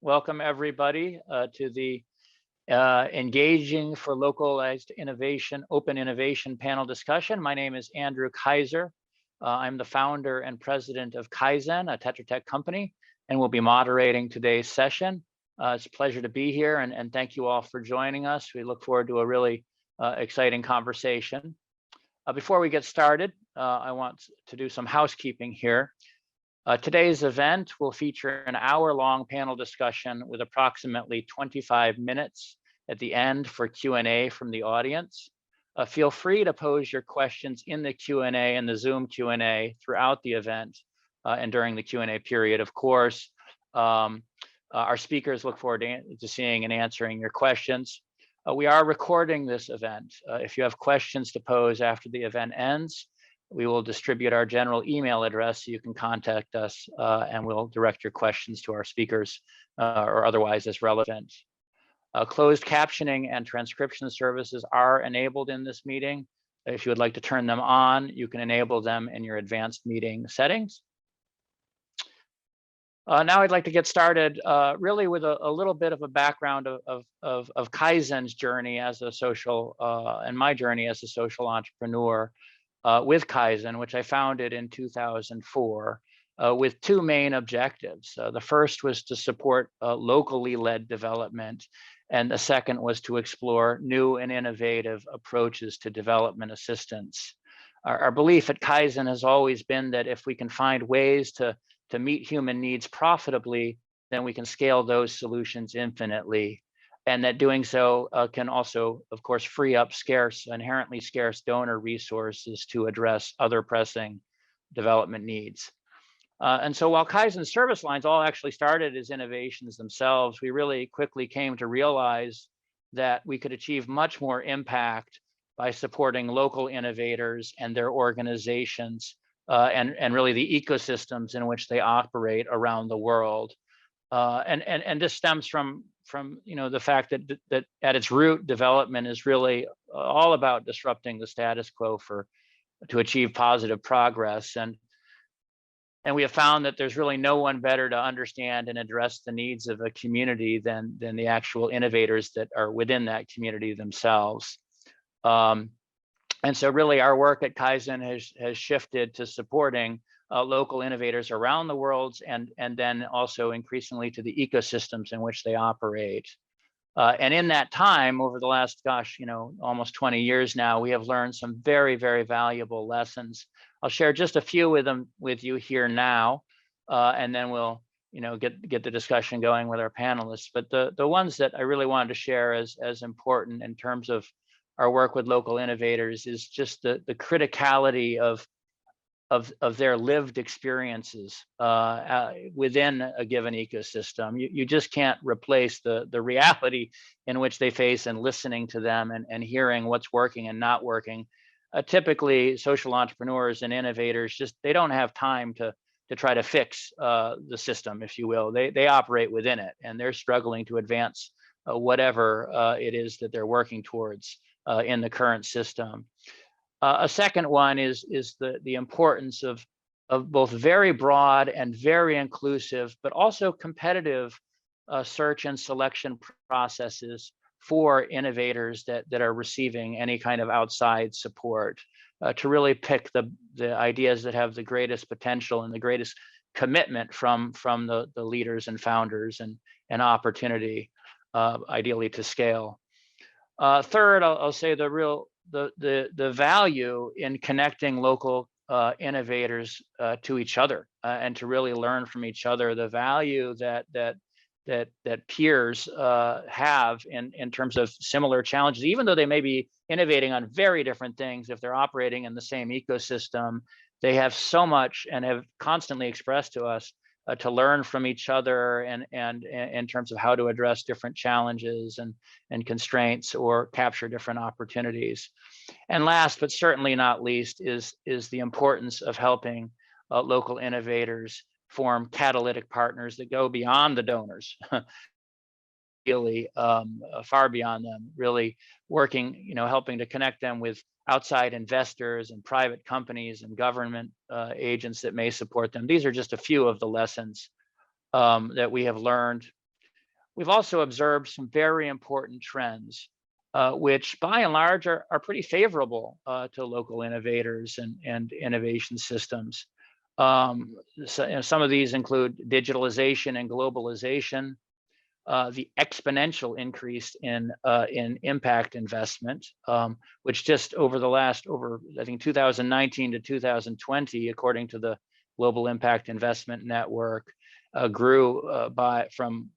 Welcome everybody to the Engaging for Localized Innovation, Open Innovation panel discussion. My name is Andrew Kaiser. I'm the founder and president of Kaizen, a Tetra Tech company, and will be moderating today's session. It's a pleasure to be here, and thank you all for joining us. We look forward to a really exciting conversation. Before we get started, I want to do some housekeeping here. Today's event will feature an hour-long panel discussion with approximately 25 minutes at the end for Q&A from the audience. Feel free to pose your questions in the Q&A and the Zoom Q&A throughout the event and during the Q&A period. Of course, our speakers look forward to seeing and answering your questions. We are recording this event. If you have questions to pose after the event ends, we will distribute our general email address so you can contact us and we'll direct your questions to our speakers or otherwise as relevant. Closed captioning and transcription services are enabled in this meeting. If you would like to turn them on, you can enable them in your advanced meeting settings. Now I'd like to get started really with a little bit of a background of Kaizen's journey as a social, and my journey as a social entrepreneur with Kaizen, which I founded in 2004 with two main objectives. The first was to support locally led development, and the second was to explore new and innovative approaches to development assistance. Our belief at Kaizen has always been that if we can find ways to meet human needs profitably, then we can scale those solutions infinitely. And that doing so can also, of course, free up inherently scarce donor resources to address other pressing development needs. And so while Kaizen service lines all actually started as innovations themselves, we really quickly came to realize that we could achieve much more impact by supporting local innovators and their organizations and really the ecosystems in which they operate around the world. And this stems from the fact that at its root, development is really all about disrupting the status quo to achieve positive progress. And we have found that there's really no one better to understand and address the needs of a community than the actual innovators that are within that community themselves. And so really our work at Kaizen has shifted to supporting local innovators around the world and then also increasingly to the ecosystems in which they operate. And in that time, over the last, almost 20 years now, we have learned some very, very valuable lessons. I'll share just a few with you here now, and then we'll get the discussion going with our panelists. But the ones that I really wanted to share as important in terms of our work with local innovators is just the criticality of their lived experiences within a given ecosystem. You just can't replace the reality in which they face and listening to them and hearing what's working and not working. Typically, social entrepreneurs and innovators they don't have time to try to fix the system, if you will. They operate within it, and they're struggling to advance whatever it is that they're working towards in the current system. A second one is the importance of both very broad and very inclusive, but also competitive search and selection processes for innovators that are receiving any kind of outside support to really pick the ideas that have the greatest potential and the greatest commitment from the leaders and founders and opportunity, ideally to scale. Third, I'll say the value in connecting local innovators to each other and to really learn from each other, the value that peers have in terms of similar challenges, even though they may be innovating on very different things. If they're operating in the same ecosystem, they have so much and have constantly expressed to us to learn from each other and in terms of how to address different challenges and constraints or capture different opportunities. And last, but certainly not least, is the importance of helping local innovators form catalytic partners that go beyond the donors, really far beyond them, really working, helping to connect them with outside investors and private companies and government agents that may support them. These are just a few of the lessons that we have learned we've also observed some very important trends, which by and large are pretty favorable to local innovators and innovation systems. So, some of these include digitalization and globalization, the exponential increase in impact investment, which just over the last, I think 2019 to 2020, according to the Global Impact Investment Network, grew from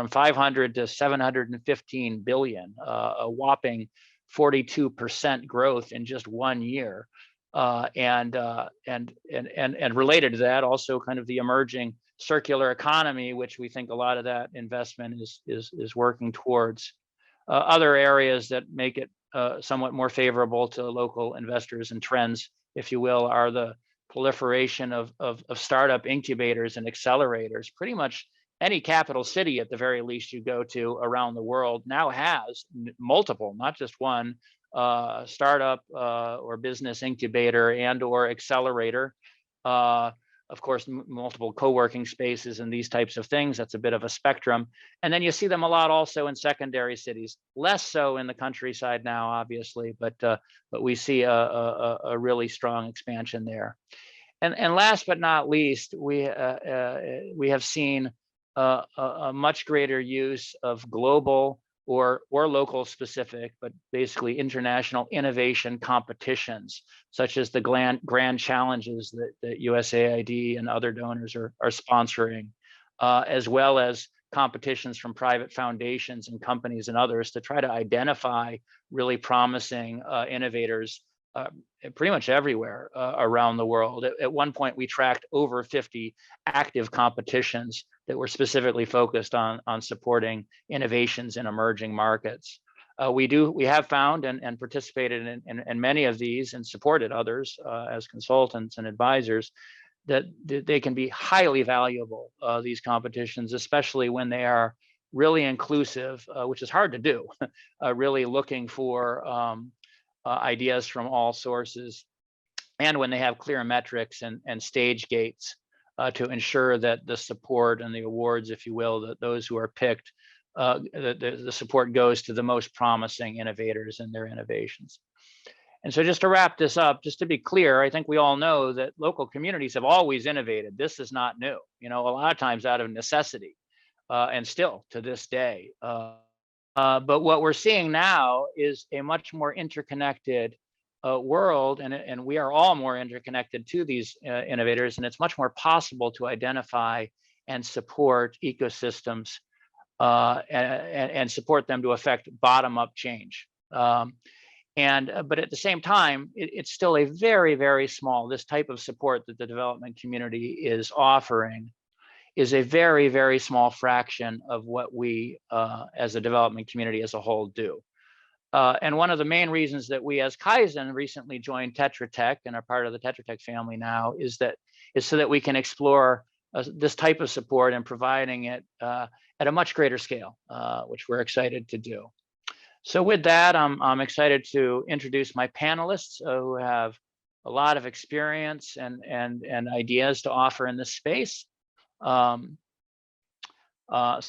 500 to 715 billion, a whopping 42% growth in just 1 year. And related to that, also kind of the emerging circular economy, which we think a lot of that investment is working towards. Other areas that make it somewhat more favorable to local investors and trends, if you will, are the proliferation of startup incubators and accelerators. Pretty much any capital city, at the very least, you go to around the world now has multiple, not just one, startup or business incubator and or accelerator. Of course, multiple co-working spaces and these types of things. That's a bit of a spectrum. And then you see them a lot also in secondary cities, less so in the countryside now, obviously, but we see a really strong expansion there. And last but not least, we have seen a much greater use of global or local specific, but basically international innovation competitions, such as the grand challenges that USAID and other donors are sponsoring, as well as competitions from private foundations and companies and others to try to identify really promising innovators pretty much everywhere around the world. At one point, we tracked over 50 active competitions that were specifically focused on supporting innovations in emerging markets. We have found and participated in many of these and supported others as consultants and advisors, that they can be highly valuable, these competitions, especially when they are really inclusive, which is hard to do, really looking for ideas from all sources, and when they have clear metrics and stage gates to ensure that the support and the awards, if you will, that those who are picked, the support goes to the most promising innovators and their innovations. And so just to wrap this up, just to be clear, I think we all know that local communities have always innovated. This is not new, a lot of times out of necessity, and still to this day. But what we're seeing now is a much more interconnected world, and we are all more interconnected to these innovators, and it's much more possible to identify and support ecosystems and support them to affect bottom-up change. But at the same time, it's still a very, very small, this type of support that the development community is offering is a very, very small fraction of what we as a development community as a whole do. And one of the main reasons that we as Kaizen recently joined Tetra Tech and are part of the Tetra Tech family now is so that we can explore this type of support and providing it at a much greater scale, which we're excited to do. So with that, I'm excited to introduce my panelists who have a lot of experience and ideas to offer in this space. So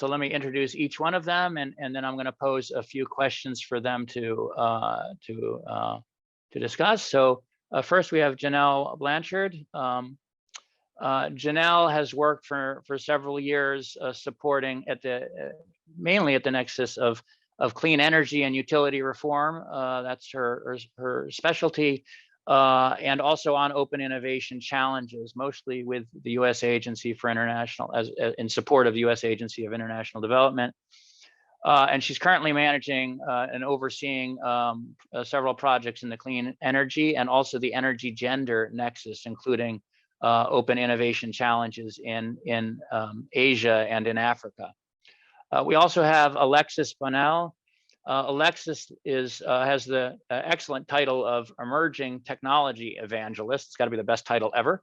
let me introduce each one of them, and then I'm going to pose a few questions for them to discuss. So first we have Janelle Blanchard. Janelle has worked for several years supporting mainly at the nexus of clean energy and utility reform. That's her specialty. And also on open innovation challenges, mostly with the U.S. Agency for International, in support of the U.S. Agency of International Development. And she's currently managing and overseeing several projects in the clean energy and also the energy gender nexus, including open innovation challenges in Asia and in Africa. We also have Alexis Blanchard. Alexis has the excellent title of Emerging Technology Evangelist. It's got to be the best title ever.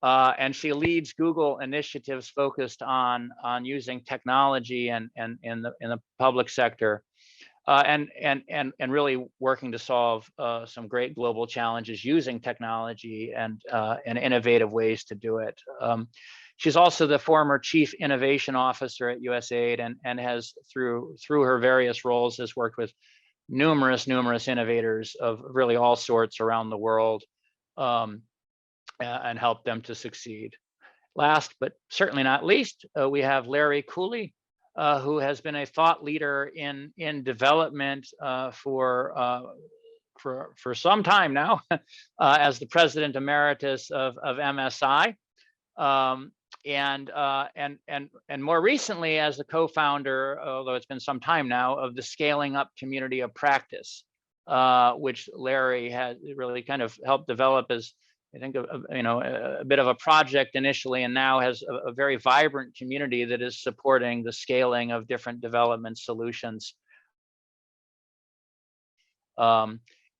And she leads Google initiatives focused on using technology and in the public sector and really working to solve some great global challenges using technology and innovative ways to do it. She's also the former Chief Innovation Officer at USAID, and has through her various roles has worked with numerous innovators of really all sorts around the world, and helped them to succeed. Last but certainly not least, we have Larry Cooley, who has been a thought leader in development for some time now, as the President Emeritus of MSI, and more recently as the co-founder, although it's been some time now, of the Scaling Up Community of Practice, which Larry has really kind of helped develop as, I think, a bit of a project initially, and now has a very vibrant community that is supporting the scaling of different development solutions.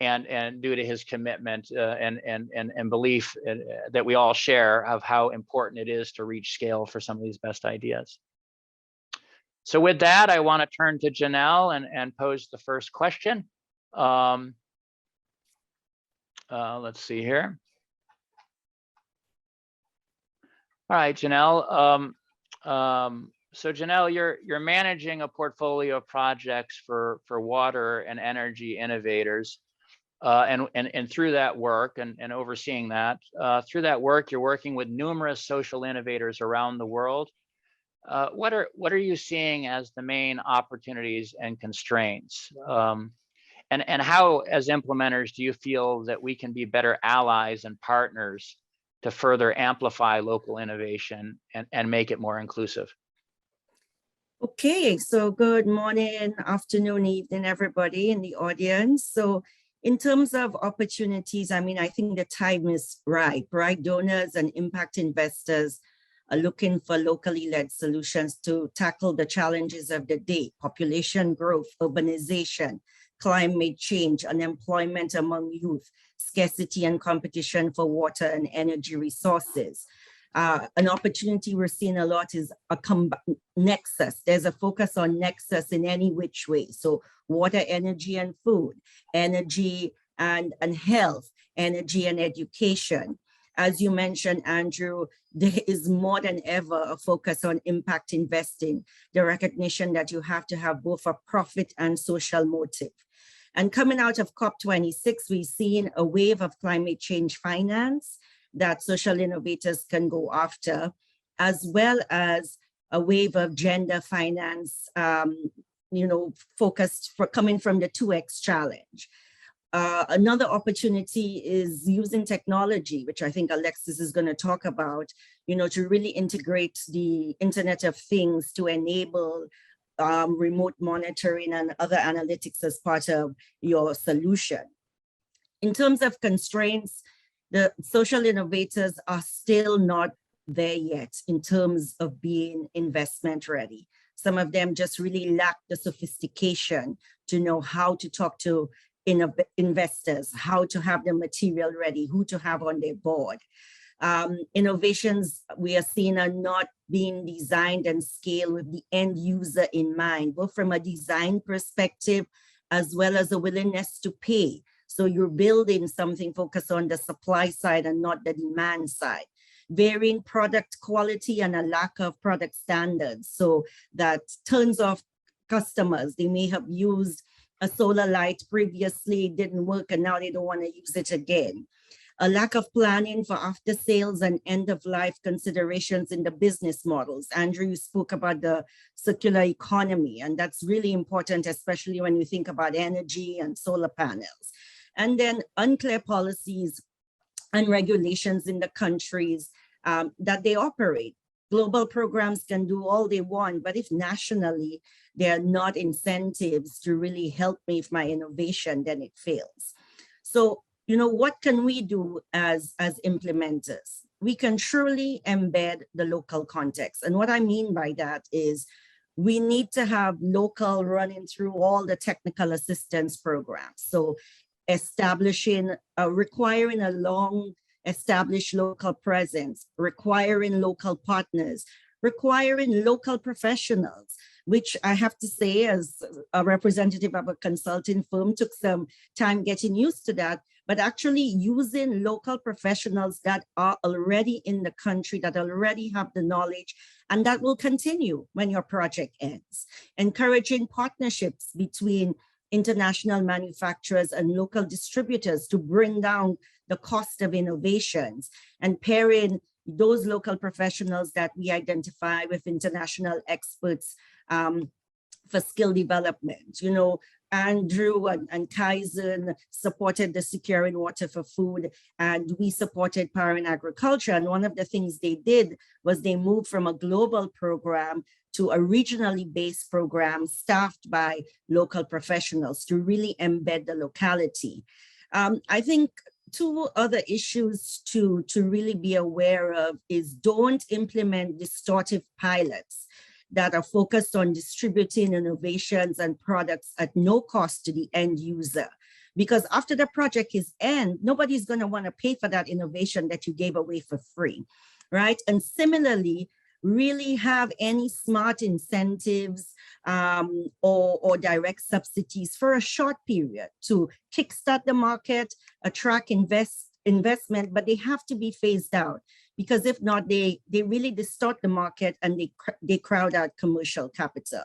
And due to his commitment and belief that we all share of how important it is to reach scale for some of these best ideas. So with that, I want to turn to Janelle and pose the first question. Let's see here. All right, Janelle. So Janelle, you're managing a portfolio of projects for water and energy innovators, and through that work and overseeing that, through that work, you're working with numerous social innovators around the world. What are you seeing as the main opportunities and constraints? And how, as implementers, do you feel that we can be better allies and partners to further amplify local innovation and make it more inclusive? Okay, so good morning, afternoon, evening, everybody in the audience. So in terms of opportunities, I mean, I think the time is right? Donors and impact investors are looking for locally led solutions to tackle the challenges of the day: population growth, urbanization, climate change, unemployment among youth, scarcity and competition for water and energy resources. An opportunity we're seeing a lot is a nexus. There's a focus on nexus in any which way. So water, energy, and food, energy and health, energy and education. As you mentioned, Andrew, there is more than ever a focus on impact investing, the recognition that you have to have both a profit and social motive. And coming out of COP26, we've seen a wave of climate change finance that social innovators can go after, as well as a wave of gender finance, focused coming from the 2X challenge. Another opportunity is using technology, which I think Alexis is going to talk about, to really integrate the Internet of Things to enable remote monitoring and other analytics as part of your solution. In terms of constraints, the social innovators are still not there yet in terms of being investment ready. Some of them just really lack the sophistication to know how to talk to investors, how to have the material ready, who to have on their board. Innovations we are seeing are not being designed and scaled with the end user in mind, both from a design perspective as well as a willingness to pay. So you're building something focused on the supply side and not the demand side. Varying product quality and a lack of product standards, so that turns off customers. They may have used a solar light previously, didn't work, and now they don't want to use it again. A lack of planning for after sales and end of life considerations in the business models. Andrew, you spoke about the circular economy, and that's really important, especially when you think about energy and solar panels. And then unclear policies and regulations in the countries that they operate. Global programs can do all they want, but if nationally there are not incentives to really help me with my innovation, then it fails. So, what can we do as implementers? We can surely embed the local context. And what I mean by that is we need to have local running through all the technical assistance programs. So requiring a long established local presence, requiring local partners, requiring local professionals, which I have to say, as a representative of a consulting firm, took some time getting used to that, but actually using local professionals that are already in the country, that already have the knowledge, and that will continue when your project ends. Encouraging partnerships between international manufacturers and local distributors to bring down the cost of innovations, and pairing those local professionals that we identify with international experts for skill development. You know, Andrew and Kaizen supported the Securing Water for Food, and we supported Power in Agriculture. And one of the things they did was they moved from a global program to a regionally based program staffed by local professionals to really embed the locality. I think two other issues to really be aware of is don't implement distortive pilots that are focused on distributing innovations and products at no cost to the end user. Because after the project is end, nobody's going to want to pay for that innovation that you gave away for free, right? And similarly, really have any smart incentives or direct subsidies for a short period to kickstart the market, attract investment, but they have to be phased out, because if not, they really distort the market and they crowd out commercial capital.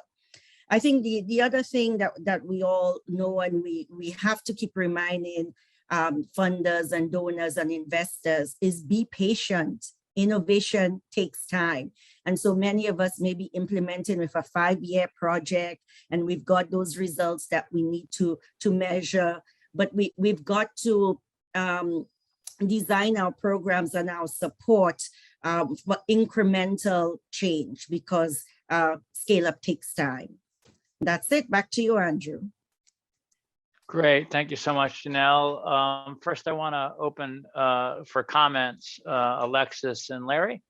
I think the other thing that we all know, and we have to keep reminding funders and donors and investors, is be patient. Innovation takes time. And so many of us may be implementing with a 5-year project, and we've got those results that we need to measure, but we've got to design our programs and our support for incremental change, because scale up takes time. That's it. Back to you, Andrew. Great. Thank you so much, Janelle. First, I want to open for comments, Alexis and Larry.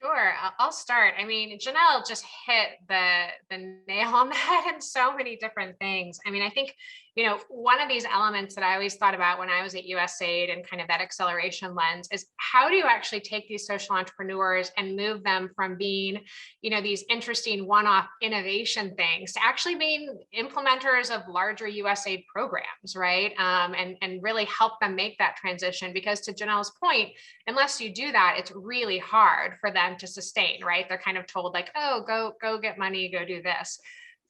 Sure, I'll start. I mean, Janelle just hit the nail on the head in so many different things. I mean, I think, you know, one of these elements that I always thought about when I was at USAID and kind of that acceleration lens is how do you actually take these social entrepreneurs and move them from being, you know, these interesting one-off innovation things to actually being implementers of larger USAID programs, right? And really help them make that transition, because to Janelle's point, unless you do that, it's really hard for them to sustain, right? They're kind of told like, oh, go get money, go do this.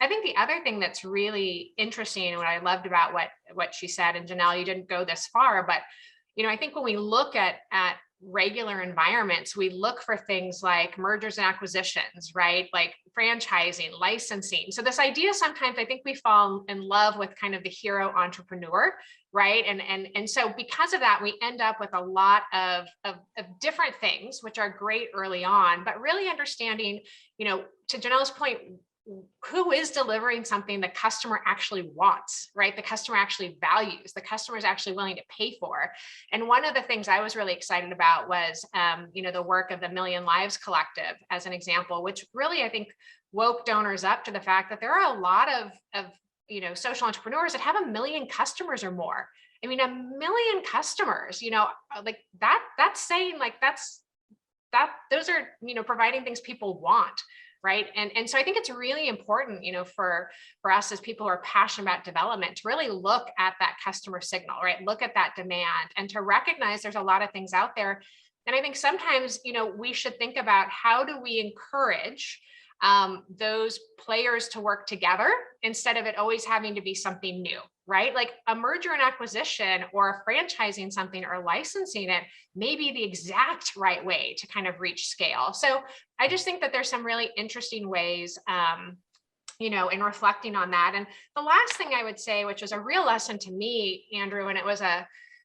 I think the other thing that's really interesting and what I loved about what she said, and Janelle, you didn't go this far, but you know, I think when we look at regular environments, we look for things like mergers and acquisitions, right? Like franchising, licensing. So this idea, sometimes I think we fall in love with kind of the hero entrepreneur, right? And so because of that, we end up with a lot of different things, which are great early on, but really understanding, you know, to Janelle's point, who is delivering something the customer actually wants, right? The customer actually values, the customer is actually willing to pay for. And one of the things I was really excited about was, you know, the work of the Million Lives Collective as an example, which really, I think, woke donors up to the fact that there are a lot of you know, social entrepreneurs that have 1 million customers or more. I mean, 1 million customers, you know, like that's saying like those are, you know, providing things people want. Right. And so I think it's really important, you know, for us as people who are passionate about development to really look at that customer signal, right? Look at that demand and to recognize there's a lot of things out there. And I think sometimes, you know, we should think about how do we encourage those players to work together instead of it always having to be something new, right? Like a merger and acquisition or franchising something or licensing it may be the exact right way to kind of reach scale. So I just think that there's some really interesting ways, you know, in reflecting on that. And the last thing I would say, which was a real lesson to me, Andrew, and it was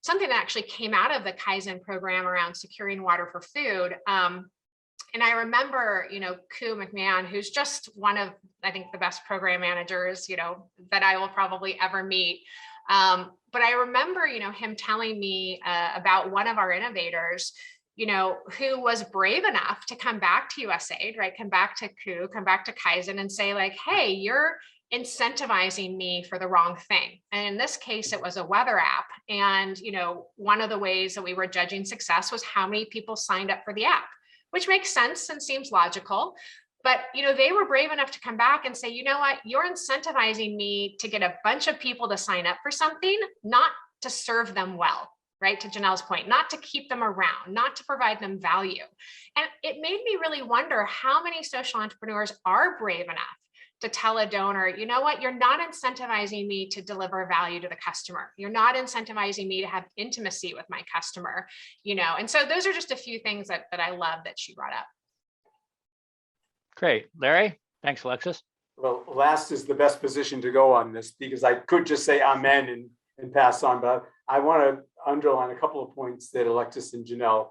something that actually came out of the Kaizen program around securing water for food. And I remember, you know, Ku McMahon, who's just one of, I think, the best program managers, you know, that I will probably ever meet. But I remember, you know, him telling me about one of our innovators, you know, who was brave enough to come back to USAID, right? Come back to Ku, come back to Kaizen and say like, hey, you're incentivizing me for the wrong thing. And in this case, it was a weather app. And, you know, one of the ways that we were judging success was how many people signed up for the app, which makes sense and seems logical. But, they were brave enough to come back and say, you know what, you're incentivizing me to get a bunch of people to sign up for something, not to serve them well, right? To Janelle's point, not to keep them around, not to provide them value. And it made me really wonder how many social entrepreneurs are brave enough to tell a donor, you know what, you're not incentivizing me to deliver value to the customer. You're not incentivizing me to have intimacy with my customer, and so those are just a few things that I love that she brought up. Great. Larry? Thanks, Alexis. Well, last is the best position to go on this, because I could just say amen and pass on, but I want to underline a couple of points that Alexis and Janelle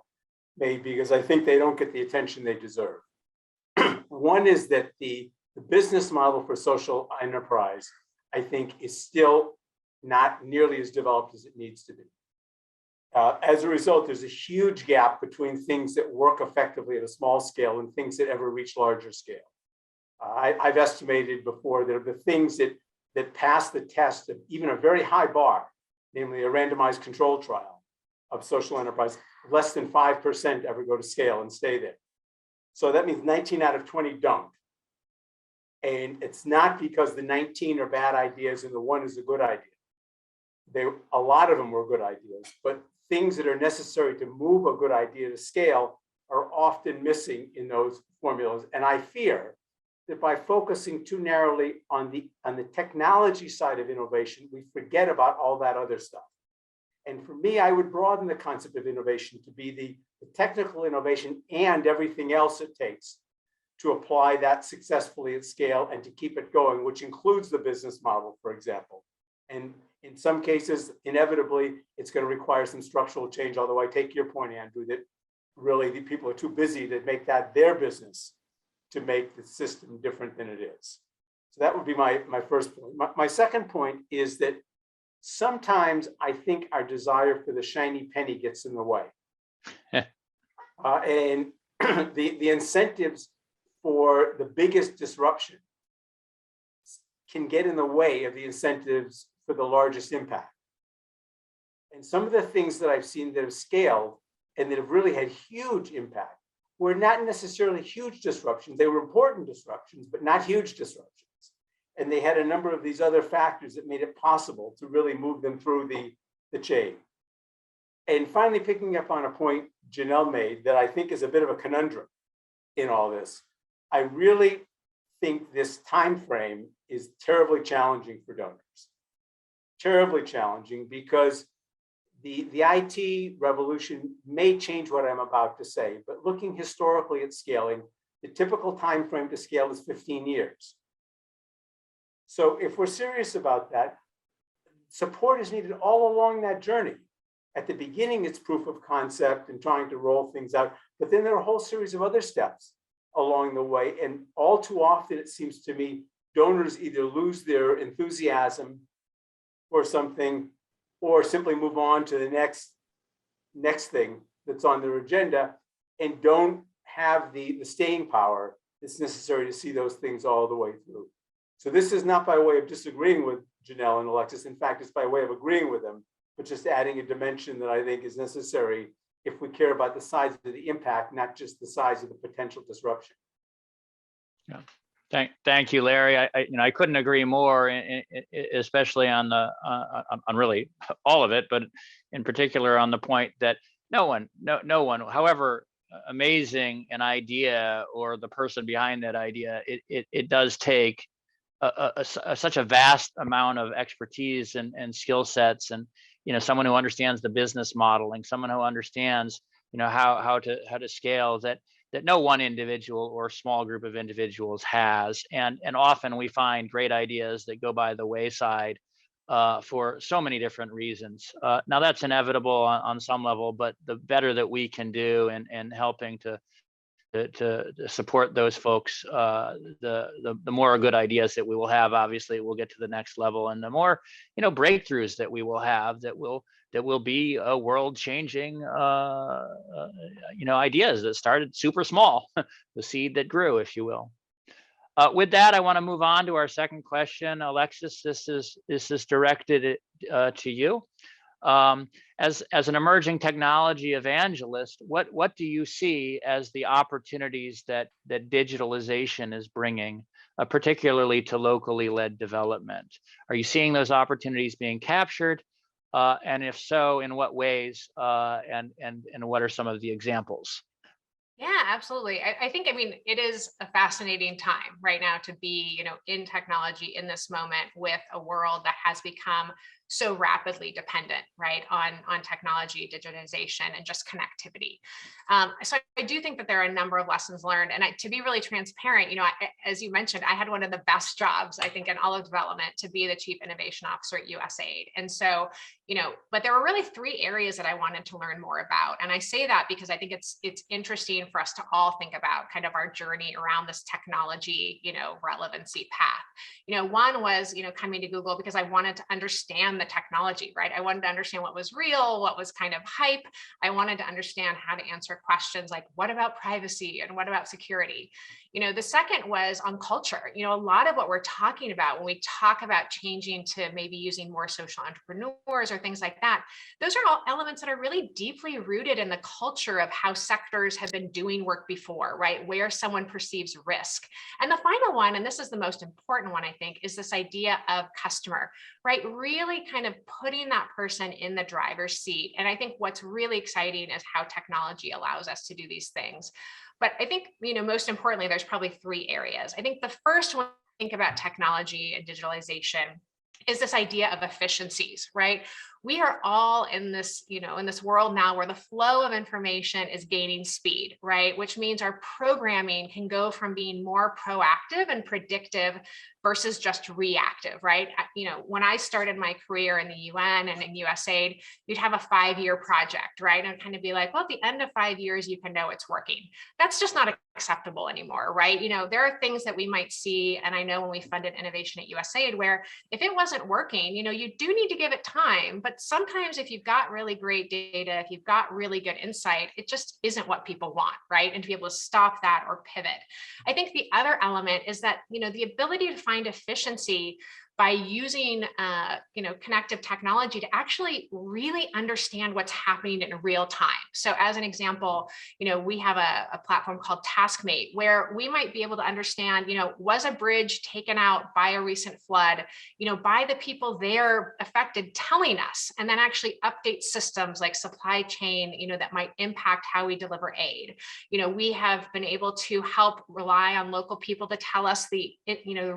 made, because I think they don't get the attention they deserve. One is that the business model for social enterprise, I think, is still not nearly as developed as it needs to be. As a result, there's a huge gap between things that work effectively at a small scale and things that ever reach larger scale. I've estimated before that of the things that pass the test of even a very high bar, namely a randomized control trial of social enterprise, less than 5% ever go to scale and stay there. So that means 19 out of 20 don't. And it's not because the 19 are bad ideas and the one is a good idea. A lot of them were good ideas, but things that are necessary to move a good idea to scale are often missing in those formulas. And I fear that by focusing too narrowly on the technology side of innovation, we forget about all that other stuff. And for me, I would broaden the concept of innovation to be the technical innovation and everything else it takes to apply that successfully at scale and to keep it going, which includes the business model, for example. And in some cases, inevitably, it's going to require some structural change, although I take your point, Andrew, that really the people are too busy to make that their business to make the system different than it is. So that would be my first point. My second point is that sometimes I think our desire for the shiny penny gets in the way. And the incentives for the biggest disruption can get in the way of the incentives for the largest impact. And some of the things that I've seen that have scaled and that have really had huge impact were not necessarily huge disruptions. They were important disruptions, but not huge disruptions. And they had a number of these other factors that made it possible to really move them through the chain. And finally, picking up on a point Janelle made that I think is a bit of a conundrum in all this, I really think this time frame is terribly challenging for donors. Terribly challenging, because the IT revolution may change what I'm about to say, but looking historically at scaling, the typical time frame to scale is 15 years. So if we're serious about that, support is needed all along that journey. At the beginning, it's proof of concept and trying to roll things out, but then there are a whole series of other steps along the way. And all too often, it seems to me, donors either lose their enthusiasm for something or simply move on to the next thing that's on their agenda and don't have the staying power that's necessary to see those things all the way through. So this is not by way of disagreeing with Janelle and Alexis. In fact, it's by way of agreeing with them, but just adding a dimension that I think is necessary if we care about the size of the impact, not just the size of the potential disruption. Yeah. Thank you, Larry. I couldn't agree more, especially on really all of it, but in particular on the point that no one, however amazing an idea or the person behind that idea, it does take such a vast amount of expertise and skill sets, and someone who understands the business modeling, someone who understands how to scale that no one individual or small group of individuals has. And often we find great ideas that go by the wayside for so many different reasons. Now that's inevitable on some level, but the better that we can do in helping to support those folks, the more good ideas that we will have. Obviously, we'll get to the next level, and the more breakthroughs that we will have that will be a world-changing ideas that started super small, the seed that grew, if you will. With that, I want to move on to our second question. Alexis, this is directed to you. As an emerging technology evangelist, what do you see as the opportunities that digitalization is bringing, particularly to locally led development? Are you seeing those opportunities being captured? And if so, in what ways? And what are some of the examples? Yeah, absolutely. I think, I mean, it is a fascinating time right now to be, in technology in this moment with a world that has become so rapidly dependent, right, on technology, digitization, and just connectivity. So I do think that there are a number of lessons learned. And to be really transparent, as you mentioned, I had one of the best jobs, I think, in all of development to be the Chief Innovation Officer at USAID. And so, but there were really 3 areas that I wanted to learn more about. And I say that because I think it's interesting for us to all think about kind of our journey around this technology, relevancy path. One was, coming to Google because I wanted to understand the technology, right? I wanted to understand what was real, what was kind of hype. I wanted to understand how to answer questions like, what about privacy and what about security? The second was on culture. A lot of what we're talking about when we talk about changing to maybe using more social entrepreneurs or things like that, those are all elements that are really deeply rooted in the culture of how sectors have been doing work before, right? Where someone perceives risk. And the final one, and this is the most important one, I think, is this idea of customer, right? Really kind of putting that person in the driver's seat. And I think what's really exciting is how technology allows us to do these things. But I think, most importantly, there's probably 3 areas. I think the first one, think about technology and digitalization, is this idea of efficiencies, right? We are all in this, in this world now where the flow of information is gaining speed, right? Which means our programming can go from being more proactive and predictive versus just reactive, right? When I started my career in the UN and in USAID, you'd have a 5-year project, right? And kind of be like, well, at the end of 5 years, you can know it's working. That's just not acceptable anymore, right? There are things that we might see, and I know when we funded innovation at USAID, where if it wasn't working, you do need to give it time. But sometimes if you've got really great data, if you've got really good insight, it just isn't what people want, right? And to be able to stop that or pivot. I think the other element is that, the ability to find efficiency by using, connective technology to actually really understand what's happening in real time. So as an example, we have a platform called TaskMate, where we might be able to understand, was a bridge taken out by a recent flood, by the people there affected telling us, and then actually update systems like supply chain, that might impact how we deliver aid. We have been able to help rely on local people to tell us the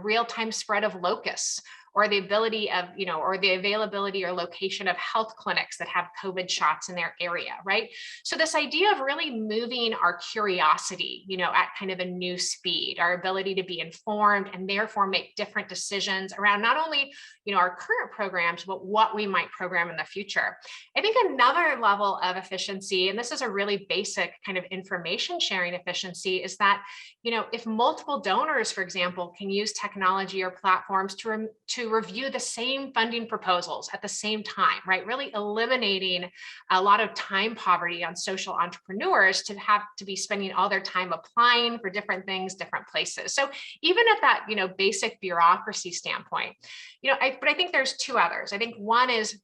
real-time spread of locusts, or the ability of, or the availability or location of health clinics that have COVID shots in their area, right? So this idea of really moving our curiosity, at kind of a new speed, our ability to be informed and therefore make different decisions around not only, our current programs, but what we might program in the future. I think another level of efficiency, and this is a really basic kind of information sharing efficiency, is that, if multiple donors, for example, can use technology or platforms to review the same funding proposals at the same time, right? Really eliminating a lot of time poverty on social entrepreneurs to have to be spending all their time applying for different things, different places. So even at that, basic bureaucracy standpoint, but I think there's 2 others. I think one is,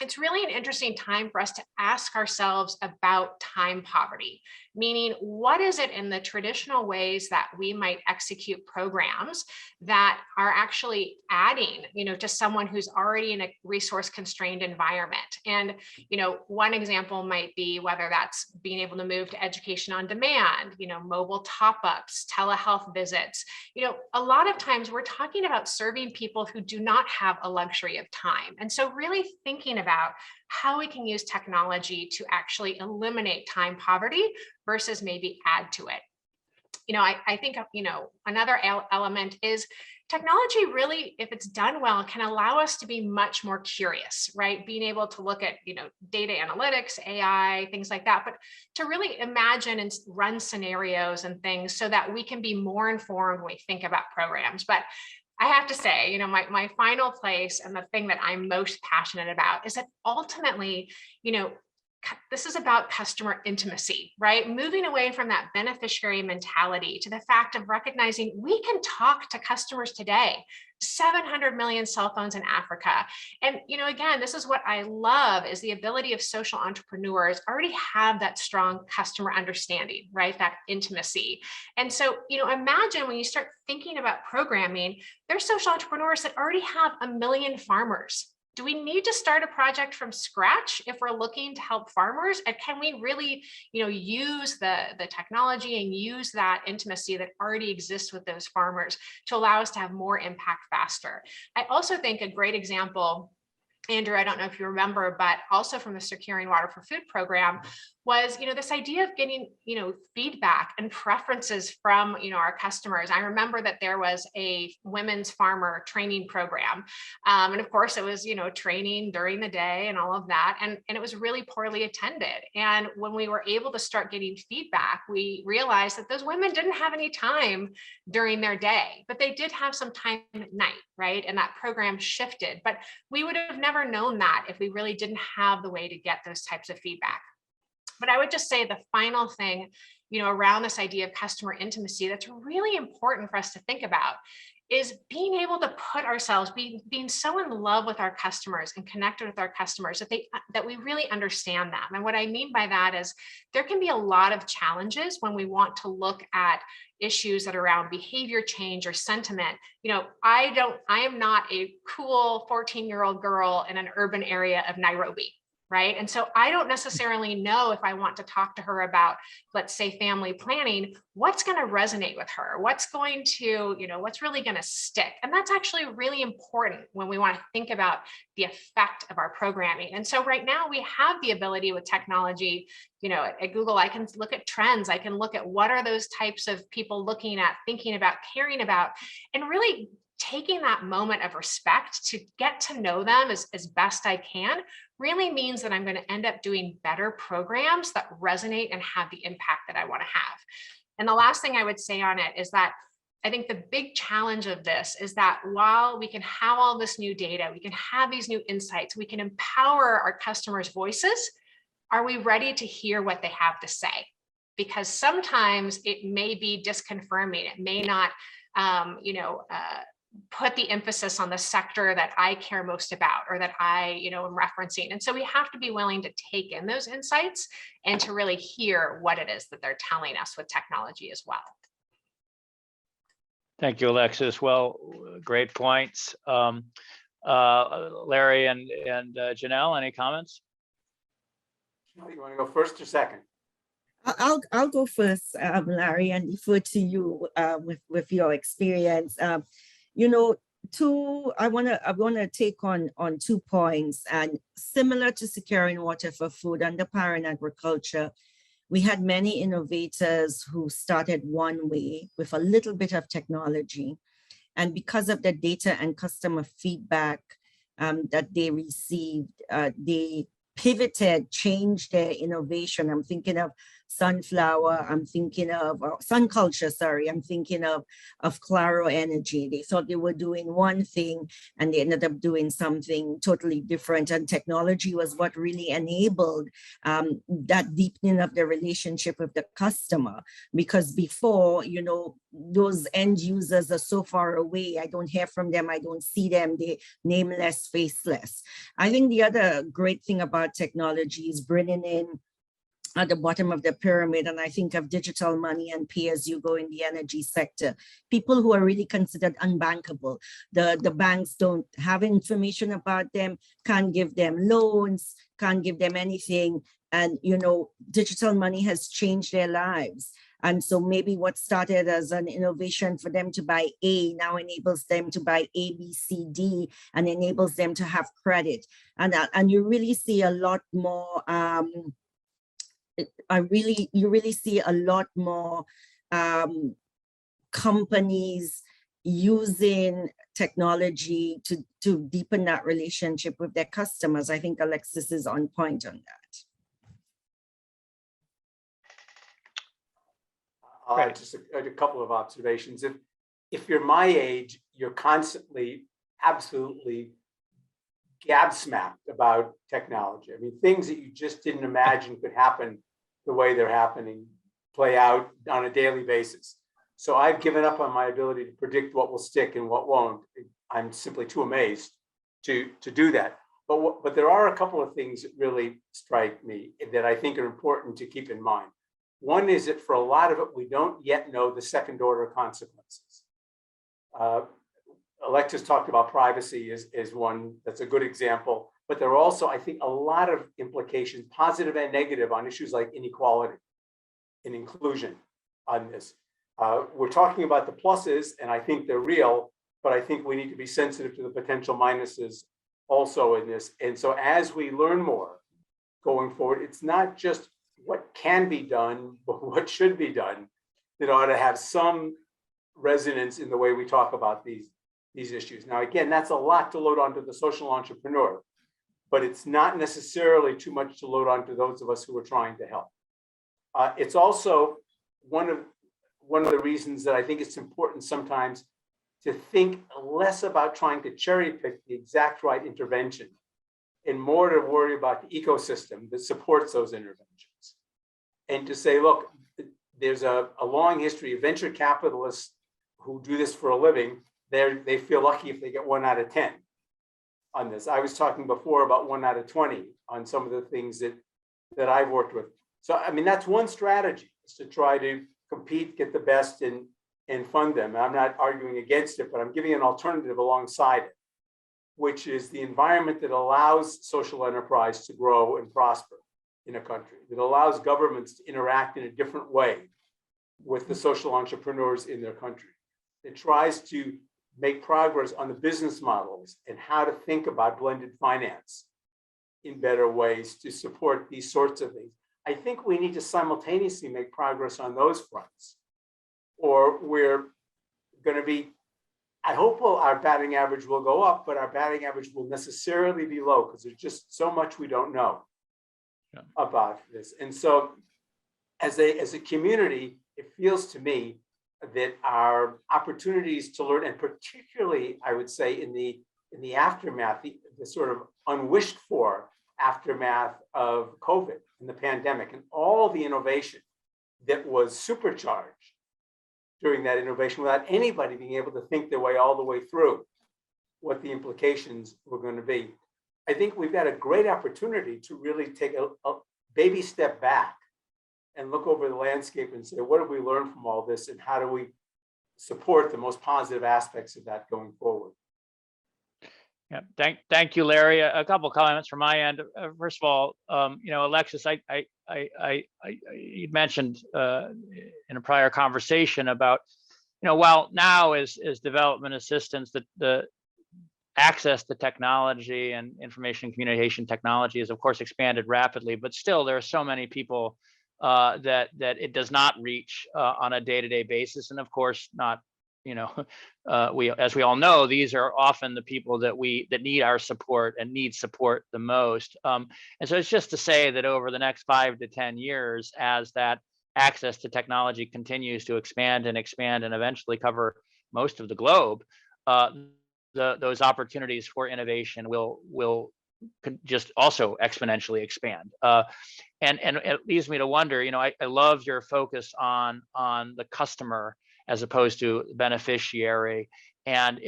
it's really an interesting time for us to ask ourselves about time poverty, meaning what is it in the traditional ways that we might execute programs that are actually adding, to someone who's already in a resource constrained environment. And, one example might be whether that's being able to move to education on demand, mobile top-ups, telehealth visits. A lot of times we're talking about serving people who do not have a luxury of time. And so really thinking about how we can use technology to actually eliminate time poverty versus maybe add to it. I think, another element is technology really, if it's done well, can allow us to be much more curious, right? Being able to look at, data analytics, AI, things like that, but to really imagine and run scenarios and things so that we can be more informed when we think about programs. But I have to say, my final place and the thing that I'm most passionate about is that ultimately, this is about customer intimacy, right? Moving away from that beneficiary mentality to the fact of recognizing we can talk to customers today. 700 million cell phones in Africa. And, again, this is what I love is the ability of social entrepreneurs already have that strong customer understanding, right? That intimacy. And so, imagine when you start thinking about programming, there's social entrepreneurs that already have 1 million farmers. Do we need to start a project from scratch if we're looking to help farmers? And can we really, use the technology and use that intimacy that already exists with those farmers to allow us to have more impact faster? I also think a great example, Andrew, I don't know if you remember, but also from the Securing Water for Food program was, this idea of getting, feedback and preferences from, our customers. I remember that there was a women's farmer training program. And of course it was, training during the day and all of that. And it was really poorly attended. And when we were able to start getting feedback, we realized that those women didn't have any time during their day, but they did have some time at night, right? And that program shifted, but we would have never known that if we really didn't have the way to get those types of feedback. But I would just say the final thing, around this idea of customer intimacy that's really important for us to think about is being able to put ourselves, being so in love with our customers and connected with our customers that we really understand them. And what I mean by that is there can be a lot of challenges when we want to look at issues that are around behavior change or sentiment. I am not a cool 14-year-old girl in an urban area of Nairobi. Right. And so I don't necessarily know if I want to talk to her about, let's say, family planning, what's going to resonate with her, what's going to, what's really going to stick. And that's actually really important when we want to think about the effect of our programming. And so right now we have the ability with technology, at Google, I can look at trends. I can look at what are those types of people looking at, thinking about, caring about, and really taking that moment of respect to get to know them as best I can really means that I'm going to end up doing better programs that resonate and have the impact that I want to have. And the last thing I would say on it is that I think the big challenge of this is that while we can have all this new data, we can have these new insights, we can empower our customers' voices, are we ready to hear what they have to say? Because sometimes it may be disconfirming, it may not, put the emphasis on the sector that I care most about or that I, am referencing. And so we have to be willing to take in those insights and to really hear what it is that they're telling us with technology as well. Thank you, Alexis. Well, great points. Larry and Janelle, any comments? You want to go first or second? I'll go first, Larry, and defer to you with your experience. I want to take on 2 points, and similar to securing water for food under power and agriculture, we had many innovators who started one way with a little bit of technology, and because of the data and customer feedback that they received, they pivoted, changed their innovation. I'm thinking of sunflower, I'm thinking of sun culture, sorry, I'm thinking of Claro Energy. They thought they were doing one thing and they ended up doing something totally different. And technology was what really enabled that deepening of the relationship with the customer. Because before, those end users are so far away, I don't hear from them, I don't see them, they nameless, faceless. I think the other great thing about technology is bringing in at the bottom of the pyramid, and I think of digital money and pay-as-you-go in the energy sector, people who are really considered unbankable. The banks don't have information about them, can't give them loans, can't give them anything. And, digital money has changed their lives. And so maybe what started as an innovation for them to buy A now enables them to buy A, B, C, D, and enables them to have credit. And you really see a lot more, you really see a lot more companies using technology to deepen that relationship with their customers. I think Alexis is on point on that. I'll add just a couple of observations. If you're my age, you're constantly, absolutely gobsmacked about technology. I mean, things that you just didn't imagine could happen the way they're happening, play out on a daily basis. So I've given up on my ability to predict what will stick and what won't. I'm simply too amazed to do that. But there are a couple of things that really strike me that I think are important to keep in mind. One is that for a lot of it, we don't yet know the second order consequences. Alexis talked about privacy as one that's a good example, but there are also, I think, a lot of implications, positive and negative, on issues like inequality and inclusion on this. We're talking about the pluses, and I think they're real, but I think we need to be sensitive to the potential minuses also in this. And so as we learn more going forward, it's not just what can be done, but what should be done that ought to have some resonance in the way we talk about these issues. Now, again, that's a lot to load onto the social entrepreneur, but it's not necessarily too much to load onto those of us who are trying to help. It's also one of the reasons that I think it's important sometimes to think less about trying to cherry pick the exact right intervention and more to worry about the ecosystem that supports those interventions. And to say, look, there's a long history of venture capitalists who do this for a living. They feel lucky if they get 1 out of 10 on this. I was talking before about 1 out of 20 on some of the things that I've worked with. So, I mean, that's one strategy, is to try to compete, get the best, and fund them. I'm not arguing against it, but I'm giving an alternative alongside it, which is the environment that allows social enterprise to grow and prosper in a country, that allows governments to interact in a different way with the social entrepreneurs in their country. It tries to make progress on the business models and how to think about blended finance in better ways to support these sorts of things. I think we need to simultaneously make progress on those fronts, or we're going to be, I hope our batting average will go up, but our batting average will necessarily be low because there's just so much we don't know about this. And so as a community, it feels to me that our opportunities to learn, and particularly, I would say, in the aftermath, the sort of unwished for aftermath of COVID and the pandemic, and all the innovation that was supercharged during that innovation without anybody being able to think their way all the way through what the implications were going to be. I think we've got a great opportunity to really take a baby step back and look over the landscape and say, what have we learned from all this, and how do we support the most positive aspects of that going forward? Yeah, thank you, Larry. A couple of comments from my end. First of all, Alexis, you mentioned in a prior conversation about, while now as development assistance, the access to technology and information communication technology is of course expanded rapidly, but still there are so many people that it does not reach on a day-to-day basis, and of course not. As we all know, these are often the people that need our support and need support the most. And so it's just to say that over the next 5 to 10 years, as that access to technology continues to expand and eventually cover most of the globe, those opportunities for innovation will just also exponentially expand. And it leads me to wonder, I love your focus on the customer as opposed to beneficiary. And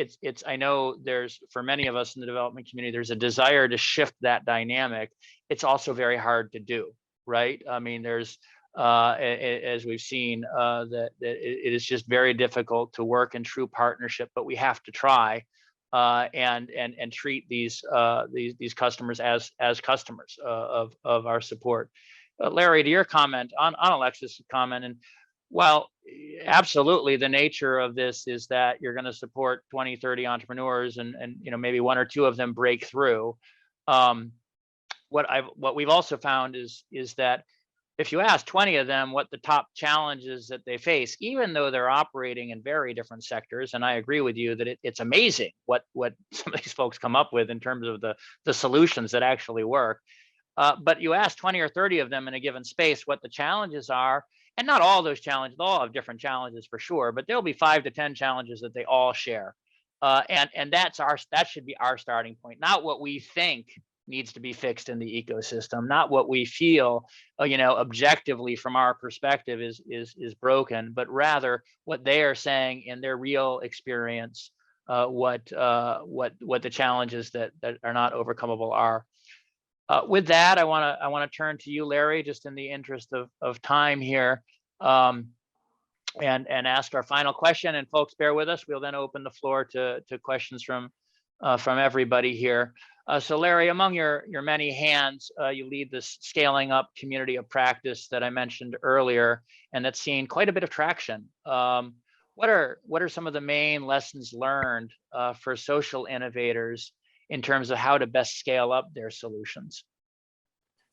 I know there's, for many of us in the development community, there's a desire to shift that dynamic. It's also very hard to do, right? I mean, there's, as we've seen, that it is just very difficult to work in true partnership, but we have to try and treat these customers as customers of our support. Larry, to your comment on Alexis' comment, and well, absolutely, the nature of this is that you're going to support 20, 30 entrepreneurs, and maybe 1 or 2 of them break through. What we've also found is that if you ask 20 of them what the top challenges that they face, even though they're operating in very different sectors, and I agree with you that it's amazing what some of these folks come up with in terms of the solutions that actually work. But you ask 20 or 30 of them in a given space what the challenges are, and not all those challenges, they all have different challenges for sure, but there'll be 5 to 10 challenges that they all share. And that should be our starting point, not what we think needs to be fixed in the ecosystem, not what we feel, objectively from our perspective is broken, but rather what they are saying in their real experience, what the challenges that are not overcomable are. With that, I want to turn to you, Larry, just in the interest of time here, and ask our final question. And folks, bear with us. We'll then open the floor to questions from everybody here. So Larry, among your many hands, you lead this scaling up community of practice that I mentioned earlier, and that's seen quite a bit of traction. What are some of the main lessons learned for social innovators in terms of how to best scale up their solutions?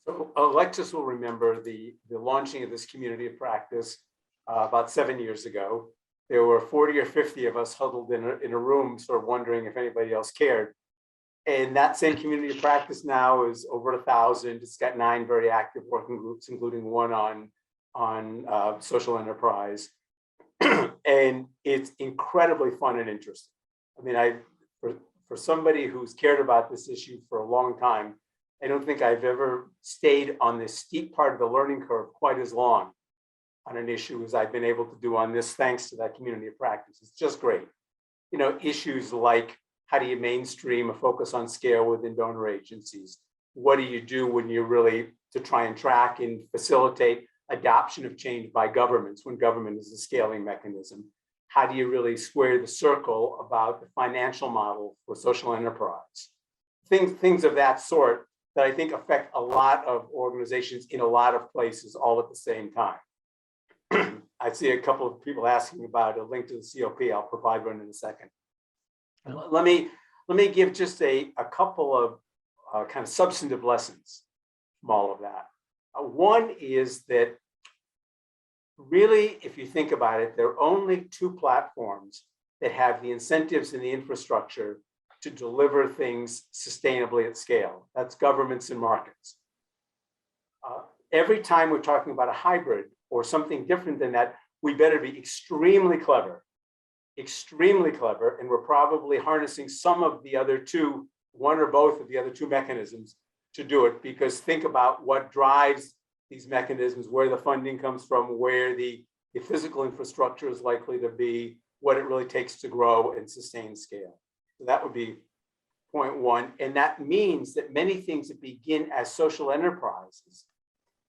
So Alexis will remember the launching of this community of practice about 7 years ago. There were 40 or 50 of us huddled in a room, sort of wondering if anybody else cared. And that same community of practice now is over 1,000. It's got 9 very active working groups, including one on social enterprise. And it's incredibly fun and interesting. I mean, for somebody who's cared about this issue for a long time, I don't think I've ever stayed on this steep part of the learning curve quite as long on an issue as I've been able to do on this, thanks to that community of practice. It's just great. Issues like, how do you mainstream a focus on scale within donor agencies? What do you do when you're really to try and track and facilitate adoption of change by governments when government is a scaling mechanism? How do you really square the circle about the financial model for social enterprise? Things of that sort that I think affect a lot of organizations in a lot of places all at the same time. I see a couple of people asking about a link to the COP. I'll provide one in a second. Let me give just a couple of kind of substantive lessons from all of that. One is that really, if you think about it, there are only 2 platforms that have the incentives and the infrastructure to deliver things sustainably at scale. That's governments and markets. Every time we're talking about a hybrid or something different than that, we better be extremely clever, and we're probably harnessing some of the other 2, one or both of the other 2 mechanisms to do it, because think about what drives these mechanisms, where the funding comes from, where the physical infrastructure is likely to be, what it really takes to grow and sustain scale. So that would be point 1. And that means that many things that begin as social enterprises,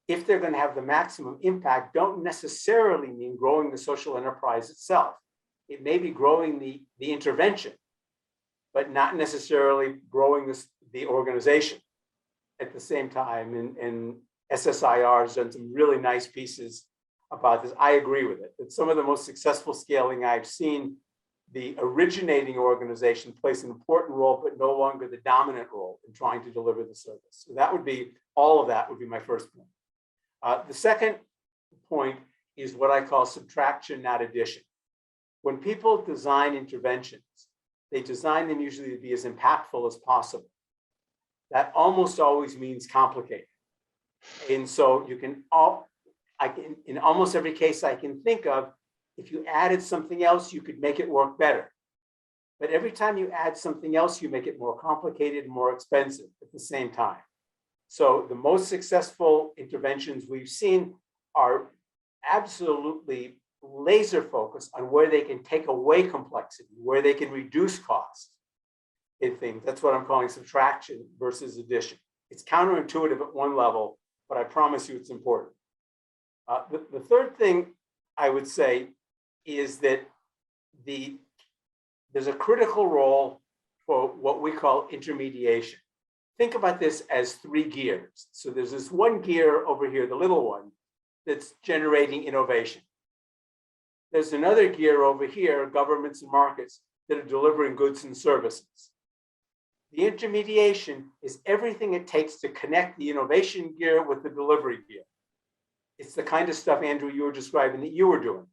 if they're going to have the maximum impact, don't necessarily mean growing the social enterprise itself. It may be growing the intervention, but not necessarily growing the organization at the same time. And SSIR has done some really nice pieces about this. I agree with it, that some of the most successful scaling I've seen, the originating organization plays an important role, but no longer the dominant role in trying to deliver the service. So that would be, all of that would be my first point. The second point is what I call subtraction, not addition. When people design interventions, they design them usually to be as impactful as possible. That almost always means complicated. And so in almost every case I can think of, if you added something else, you could make it work better. But every time you add something else, you make it more complicated and more expensive at the same time. So the most successful interventions we've seen are absolutely laser focused on where they can take away complexity, where they can reduce costs in things. That's what I'm calling subtraction versus addition. It's counterintuitive at one level, but I promise you it's important. The third thing I would say is that there's a critical role for what we call intermediation. Think about this as 3 gears. So there's this one gear over here, the little one, that's generating innovation. There's another gear over here, governments and markets, that are delivering goods and services. The intermediation is everything it takes to connect the innovation gear with the delivery gear. It's the kind of stuff, Andrew, you were describing that you were doing.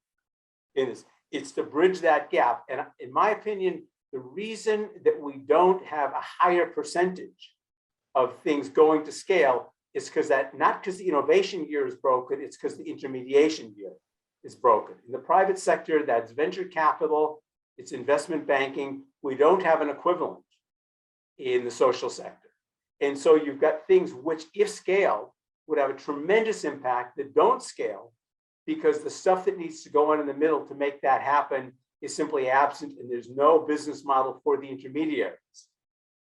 It's to bridge that gap. And in my opinion, the reason that we don't have a higher percentage of things going to scale is because that, not because the innovation gear is broken, it's because the intermediation gear is broken. In the private sector, that's venture capital, It's investment banking. We don't have an equivalent in the social sector. And so you've got things which, if scaled, would have a tremendous impact that don't scale because the stuff that needs to go on in the middle to make that happen is simply absent, and there's no business model for the intermediaries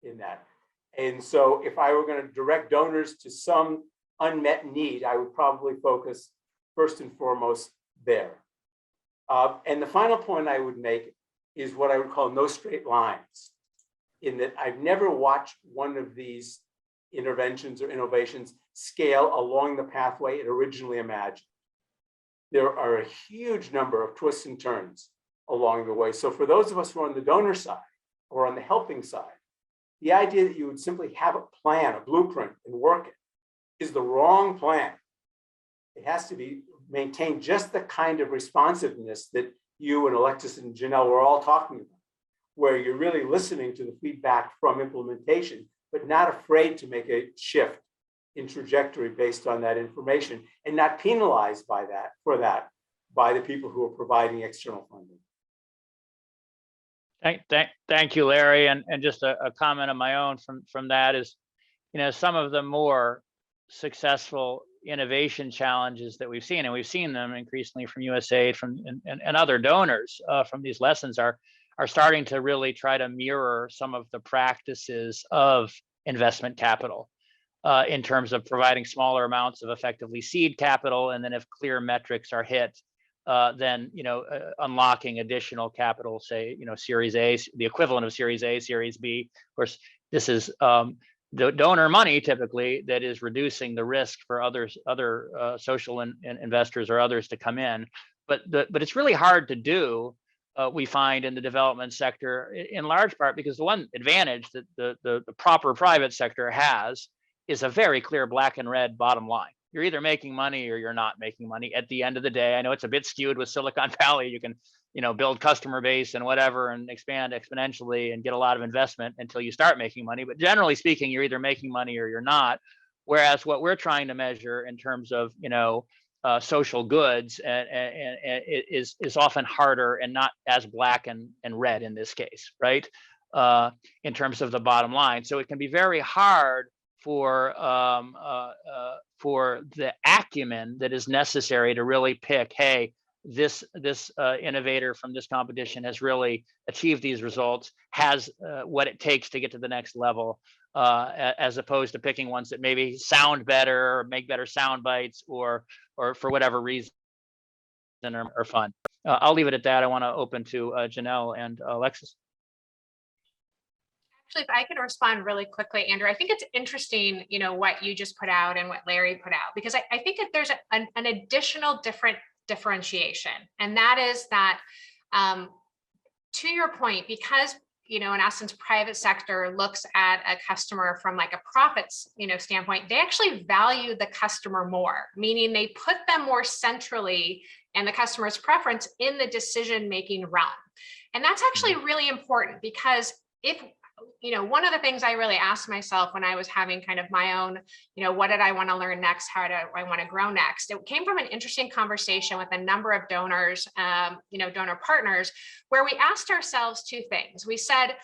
in that. And so if I were going to direct donors to some unmet need, I would probably focus first and foremost there. And the final point I would make is what I would call no straight lines, in that I've never watched one of these interventions or innovations scale along the pathway it originally imagined. There are a huge number of twists and turns along the way. So for those of us who are on the donor side or on the helping side, the idea that you would simply have a plan, a blueprint, and work it is the wrong plan. It has to be maintained just the kind of responsiveness that you and Alexis and Janelle were all talking about, where you're really listening to the feedback from implementation, but not afraid to make a shift in trajectory based on that information, and not penalized by that by the people who are providing external funding. Thank you, Larry. And just a comment of my own from that is, some of the more successful innovation challenges that we've seen, and we've seen them increasingly from USAID and other donors from these lessons are starting to really try to mirror some of the practices of investment capital in terms of providing smaller amounts of effectively seed capital, and then if clear metrics are hit, then unlocking additional capital, say Series A, the equivalent of Series A, Series B. Of course, this is the donor money typically that is reducing the risk for other social investors or others to come in. But it's really hard to do. We find in the development sector, in large part because the one advantage that the proper private sector has is a very clear black and red bottom line. You're either making money or you're not making money at the end of the day. I know it's a bit skewed with Silicon Valley. You can, build customer base and whatever and expand exponentially and get a lot of investment until you start making money. But generally speaking, you're either making money or you're not. Whereas what we're trying to measure in terms of, social goods is often harder and not as black and red in this case, right? In terms of the bottom line. So it can be very hard for the acumen that is necessary to really pick, hey, this innovator from this competition has really achieved these results, has what it takes to get to the next level, as opposed to picking ones that maybe sound better or make better sound bites or for whatever reason are fun. I'll leave it at that. I want to open to Janelle and Alexis. Actually, if I can respond really quickly, Andrew, I think it's interesting, what you just put out and what Larry put out, because I think that there's an additional differentiation. And that is that, to your point, because, in essence, private sector looks at a customer from like a profits, standpoint, they actually value the customer more, meaning they put them more centrally and the customer's preference in the decision-making realm. And that's actually really important because if, one of the things I really asked myself when I was having kind of my own, what did I want to learn next? How do I want to grow next? It came from an interesting conversation with a number of donors, donor partners, where we asked ourselves two things. We said,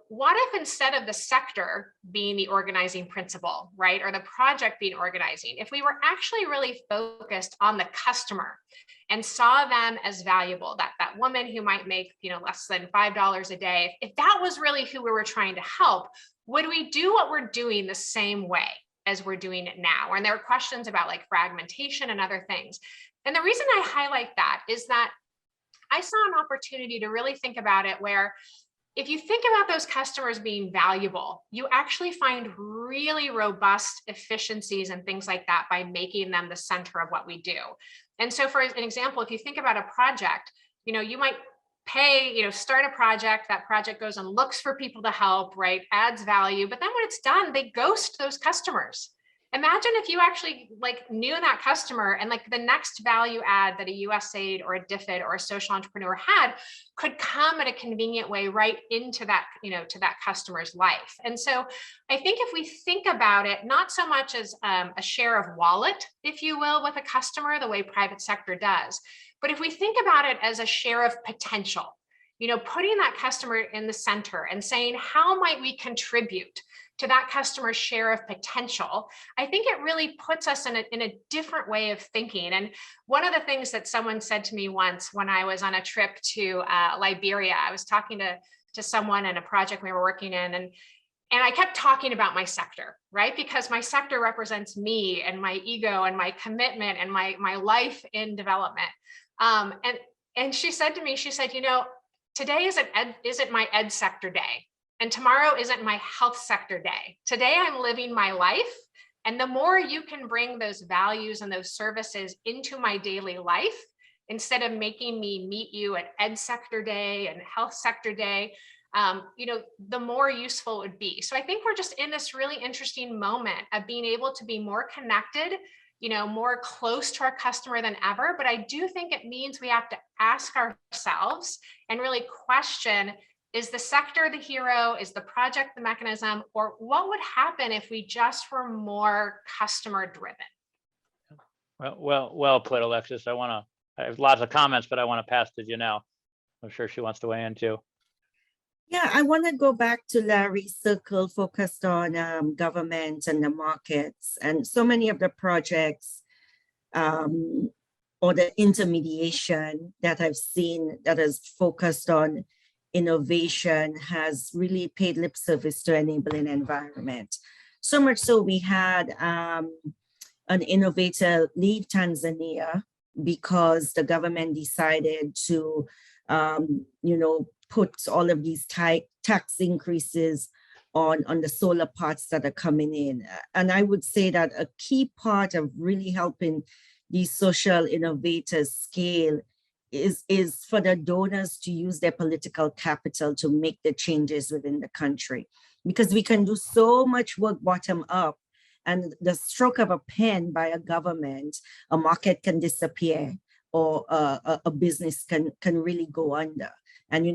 what if instead of the sector being the organizing principle, right, or the project being organizing, if we were actually really focused on the customer and saw them as valuable, that woman who might make, less than $5 a day, if that was really who we were trying to help, would we do what we're doing the same way as we're doing it now? And there are questions about like fragmentation and other things. And the reason I highlight that is that I saw an opportunity to really think about it where if you think about those customers being valuable, you actually find really robust efficiencies and things like that by making them the center of what we do. And so for an example, if you think about a project, you might pay, start a project, that project goes and looks for people to help, right? Adds value, but then when it's done, they ghost those customers. Imagine if you actually knew that customer and the next value add that a USAID or a DFID or a social entrepreneur had could come in a convenient way right into that, to that customer's life. And so I think if we think about it, not so much as a share of wallet, if you will, with a customer, the way private sector does, but if we think about it as a share of potential, putting that customer in the center and saying, how might we contribute to that customer's share of potential, I think it really puts us in a different way of thinking. And one of the things that someone said to me once when I was on a trip to Liberia, I was talking to someone in a project we were working in, and I kept talking about my sector, right? Because my sector represents me and my ego and my commitment and my life in development. And she said to me, she said, today isn't my ed sector day. And tomorrow isn't my health sector day. Today I'm living my life. And the more you can bring those values and those services into my daily life, instead of making me meet you at ed sector day and health sector day, the more useful it would be. So I think we're just in this really interesting moment of being able to be more connected, more close to our customer than ever. But I do think it means we have to ask ourselves and really question, is the sector the hero? Is the project the mechanism? Or what would happen if we just were more customer driven? Well put, Alexis. I have lots of comments, but I want to pass to Janelle. I'm sure she wants to weigh in too. Yeah, I want to go back to Larry's circle focused on government and the markets, and so many of the projects or the intermediation that I've seen that is focused on innovation has really paid lip service to enabling environment. So much so we had an innovator leave Tanzania because the government decided to, put all of these tax increases on the solar parts that are coming in. And I would say that a key part of really helping these social innovators scale is for the donors to use their political capital to make the changes within the country. Because we can do so much work bottom up, and the stroke of a pen by a government, a market can disappear, or a business can really go under. And,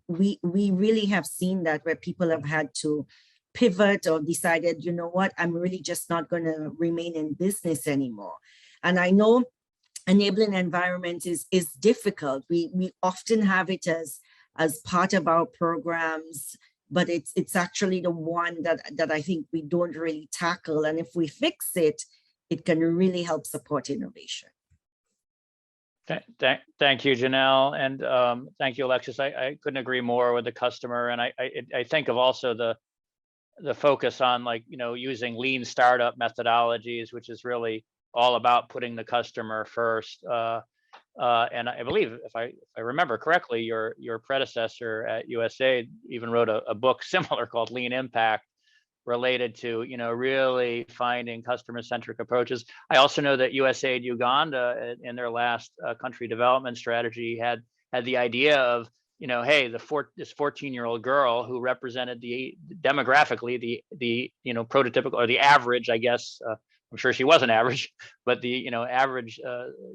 we really have seen that where people have had to pivot or decided, what, I'm really just not going to remain in business anymore. And I know enabling environment is difficult. We often have it as part of our programs, but it's actually the one that I think we don't really tackle. And if we fix it, it can really help support innovation. Thank you, Janelle, and thank you, Alexis. I couldn't agree more with the customer, and I think of also the focus on using lean startup methodologies, which is really all about putting the customer first. And I believe, if I remember correctly, your predecessor at USAID even wrote a book similar called Lean Impact, related to really finding customer-centric approaches. I also know that USAID Uganda in their last country development strategy had the idea of hey, this 14-year-old girl who represented demographically the prototypical or the average, I guess. I'm sure she wasn't average, but the average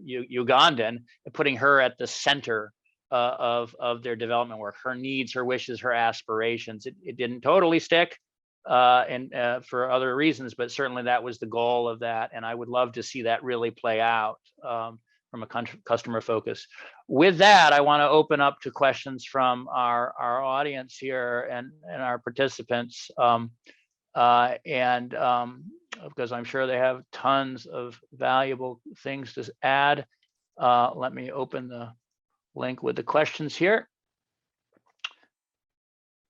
Ugandan, putting her at the center of their development work, her needs, her wishes, her aspirations. It didn't totally stick. And for other reasons, but certainly that was the goal of that. And I would love to see that really play out from a customer focus. With that, I want to open up to questions from our audience here and our participants. Because I'm sure they have tons of valuable things to add. Let me open the link with the questions here.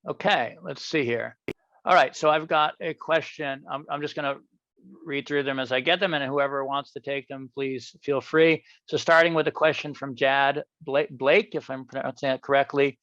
Okay, let's see here. All right, so I've got a question. I'm just going to read through them as I get them, and whoever wants to take them, please feel free. So starting with a question from Jad Blake, if I'm pronouncing that correctly.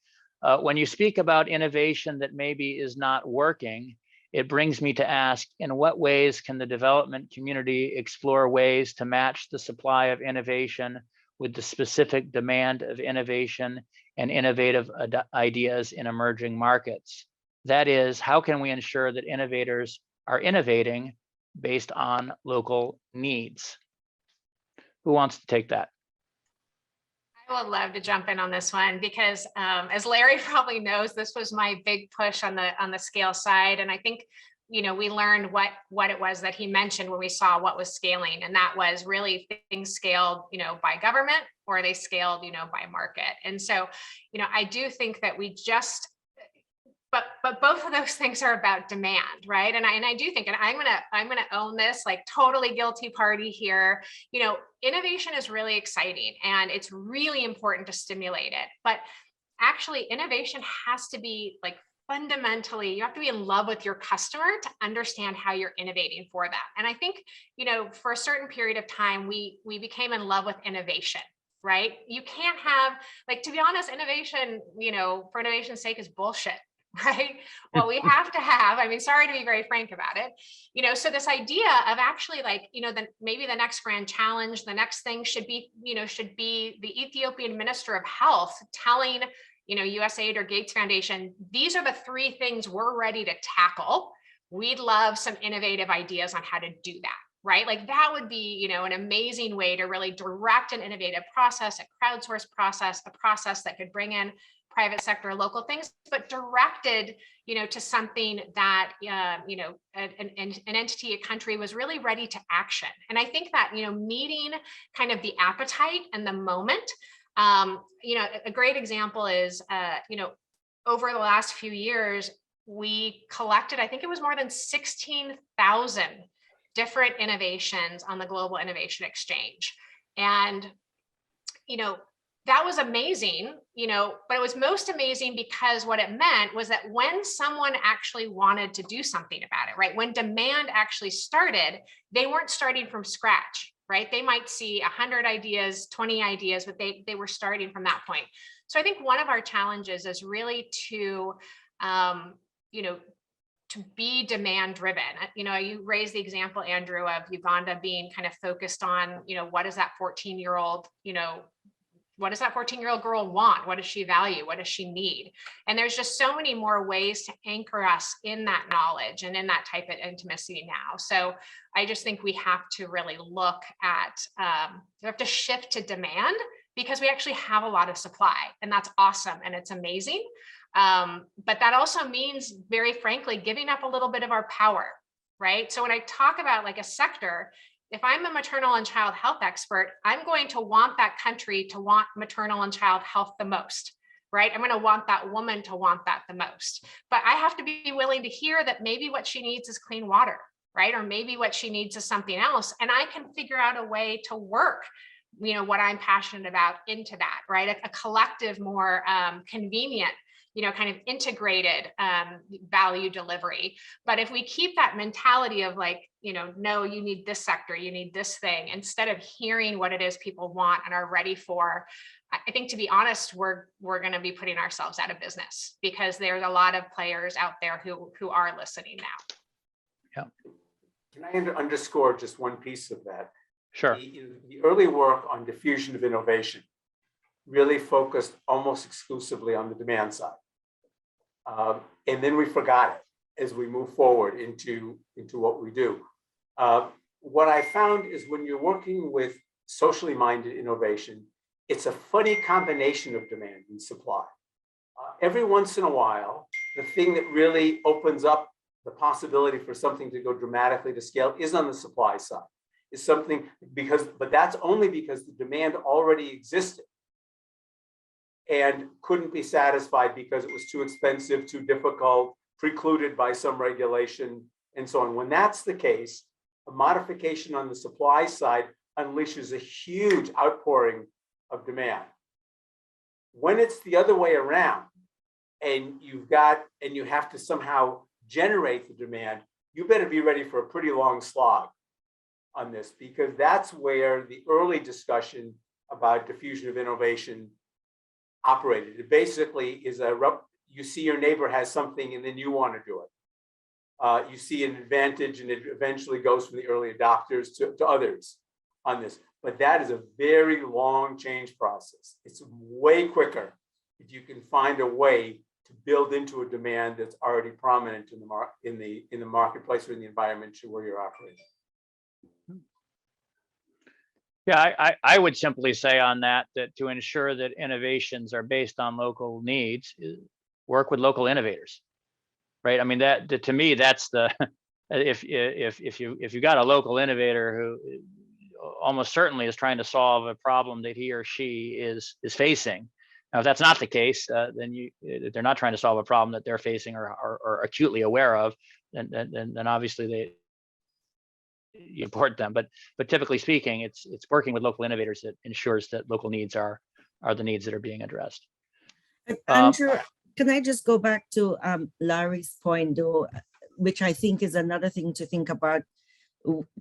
When you speak about innovation that maybe is not working, it brings me to ask, in what ways can the development community explore ways to match the supply of innovation with the specific demand of innovation and innovative ideas in emerging markets? That is, how can we ensure that innovators are innovating based on local needs? Who wants to take that? I would love to jump in on this one because as Larry probably knows, this was my big push on the scale side. And I think we learned what it was that he mentioned when we saw what was scaling, and that was really things scaled, by government, or they scaled, by market. And so, I do think that we just, but both of those things are about demand, right? And I do think, and I'm gonna own this, like, totally guilty party here. Innovation is really exciting, and it's really important to stimulate it. But actually, innovation has to be, like, fundamentally, you have to be in love with your customer to understand how you're innovating for that. And I think, for a certain period of time, we became in love with innovation, right? You can't have, like, to be honest, innovation, for innovation's sake, is bullshit. Right? What we have to have, sorry to be very frank about it, so this idea of actually, like, maybe the next grand challenge, the next thing should be the Ethiopian Minister of Health telling, USAID or Gates Foundation, these are the 3 things we're ready to tackle. We'd love some innovative ideas on how to do that. Right? Like, that would be, an amazing way to really direct an innovative process, a crowdsourced process, a process that could bring in private sector, local things, but directed, to something that, an entity, a country was really ready to action. And I think that, meeting kind of the appetite and the moment, a great example is, over the last few years, we collected, I think it was more than 16,000 different innovations on the Global Innovation Exchange. And, that was amazing, but it was most amazing because what it meant was that when someone actually wanted to do something about it, right? When demand actually started, they weren't starting from scratch, right? They might see 100 ideas, 20 ideas, but they were starting from that point. So I think one of our challenges is really to, to be demand driven. You raised the example, Andrew, of Uganda being kind of focused on, what is that 14-year-old, what does that 14-year-old girl want? What does she value? What does she need? And there's just so many more ways to anchor us in that knowledge and in that type of intimacy now. So I just think we have to really look at, we have to shift to demand, because we actually have a lot of supply, and that's awesome and it's amazing. But that also means, very frankly, giving up a little bit of our power, right? So when I talk about, like, a sector, if I'm a maternal and child health expert, I'm going to want that country to want maternal and child health the most, right? I'm going to want that woman to want that the most. But I have to be willing to hear that maybe what she needs is clean water, right? Or maybe what she needs is something else. And I can figure out a way to work, what I'm passionate about into that, right? A collective, more convenient, kind of integrated value delivery. But if we keep that mentality of, like, no, you need this sector, you need this thing, instead of hearing what it is people want and are ready for, I think, to be honest, we're going to be putting ourselves out of business, because there's a lot of players out there who are listening now. Yeah. Can I underscore just one piece of that? Sure. The early work on diffusion of innovation really focused almost exclusively on the demand side. And then we forgot it as we move forward into what we do. What I found is, when you're working with socially minded innovation, it's a funny combination of demand and supply. Every once in a while, the thing that really opens up the possibility for something to go dramatically to scale is on the supply side. Is something, but that's only because the demand already existed and couldn't be satisfied because it was too expensive, too difficult, precluded by some regulation, and so on. When that's the case, a modification on the supply side unleashes a huge outpouring of demand. When it's the other way around, and you have to somehow generate the demand, you better be ready for a pretty long slog on this, because that's where the early discussion about diffusion of innovation operated. It basically is you see your neighbor has something and then you want to do it. You see an advantage, and it eventually goes from the early adopters to others on this. But that is a very long change process. It's way quicker if you can find a way to build into a demand that's already prominent in the marketplace or in the environment where you're operating. Yeah, I would simply say on that to ensure that innovations are based on local needs, work with local innovators, right? I mean, that to me, that's the if you got a local innovator who almost certainly is trying to solve a problem that he or she is facing. Now, if that's not the case, then they're not trying to solve a problem that they're facing or are acutely aware of. Then obviously you support them. But typically speaking, it's working with local innovators that ensures that local needs are the needs that are being addressed. Andrew, can I just go back to Larry's point, though, which I think is another thing to think about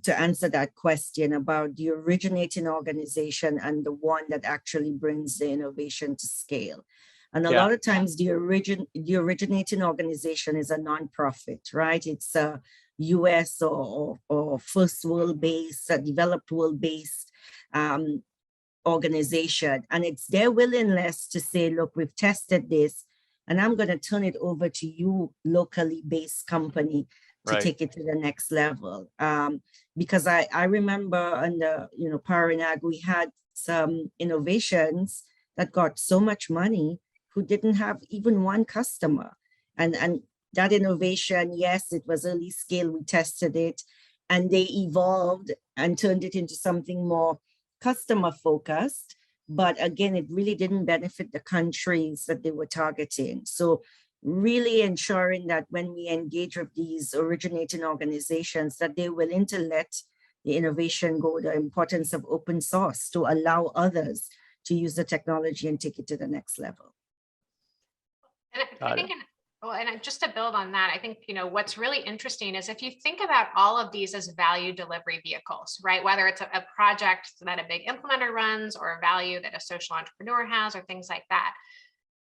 to answer that question about the originating organization and the one that actually brings the innovation to scale. And a lot of times the originating organization is a nonprofit, right? It's a US or first world based, a developed world based organization. And it's their willingness to say, look, we've tested this, and I'm going to turn it over to you, locally based company, to take it to the next level. Because I remember under Parinag, we had some innovations that got so much money who didn't have even one customer. And that innovation, yes, it was early scale, we tested it, and they evolved and turned it into something more customer focused. But again, it really didn't benefit the countries that they were targeting. So really ensuring that when we engage with these originating organizations, that they're willing to let the innovation go, the importance of open source to allow others to use the technology and take it to the next level. And I think, and just to build on that, I think, what's really interesting is if you think about all of these as value delivery vehicles, right? Whether it's a project that a big implementer runs or a value that a social entrepreneur has or things like that,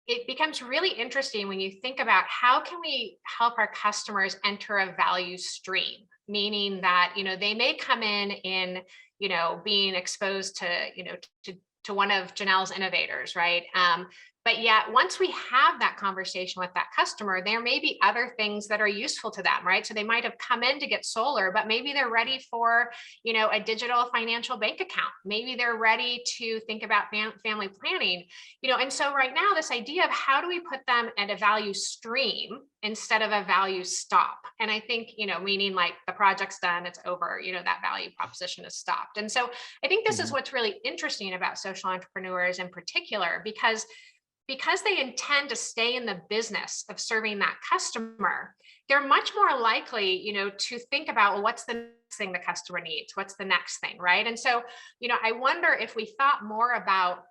it becomes really interesting when you think about how can we help our customers enter a value stream, meaning that, they may come in, being exposed to one of Janelle's innovators, right? But yet, once we have that conversation with that customer, there may be other things that are useful to them, right? So they might have come in to get solar, but maybe they're ready for, a digital financial bank account. Maybe they're ready to think about family planning, and so right now, this idea of how do we put them at a value stream instead of a value stop? And I think, meaning like the project's done, it's over, that value proposition is stopped. And so I think this is what's really interesting about social entrepreneurs in particular, because they intend to stay in the business of serving that customer, they're much more likely, to think about, well, what's the next thing the customer needs? What's the next thing, right? And so, I wonder if we thought more about,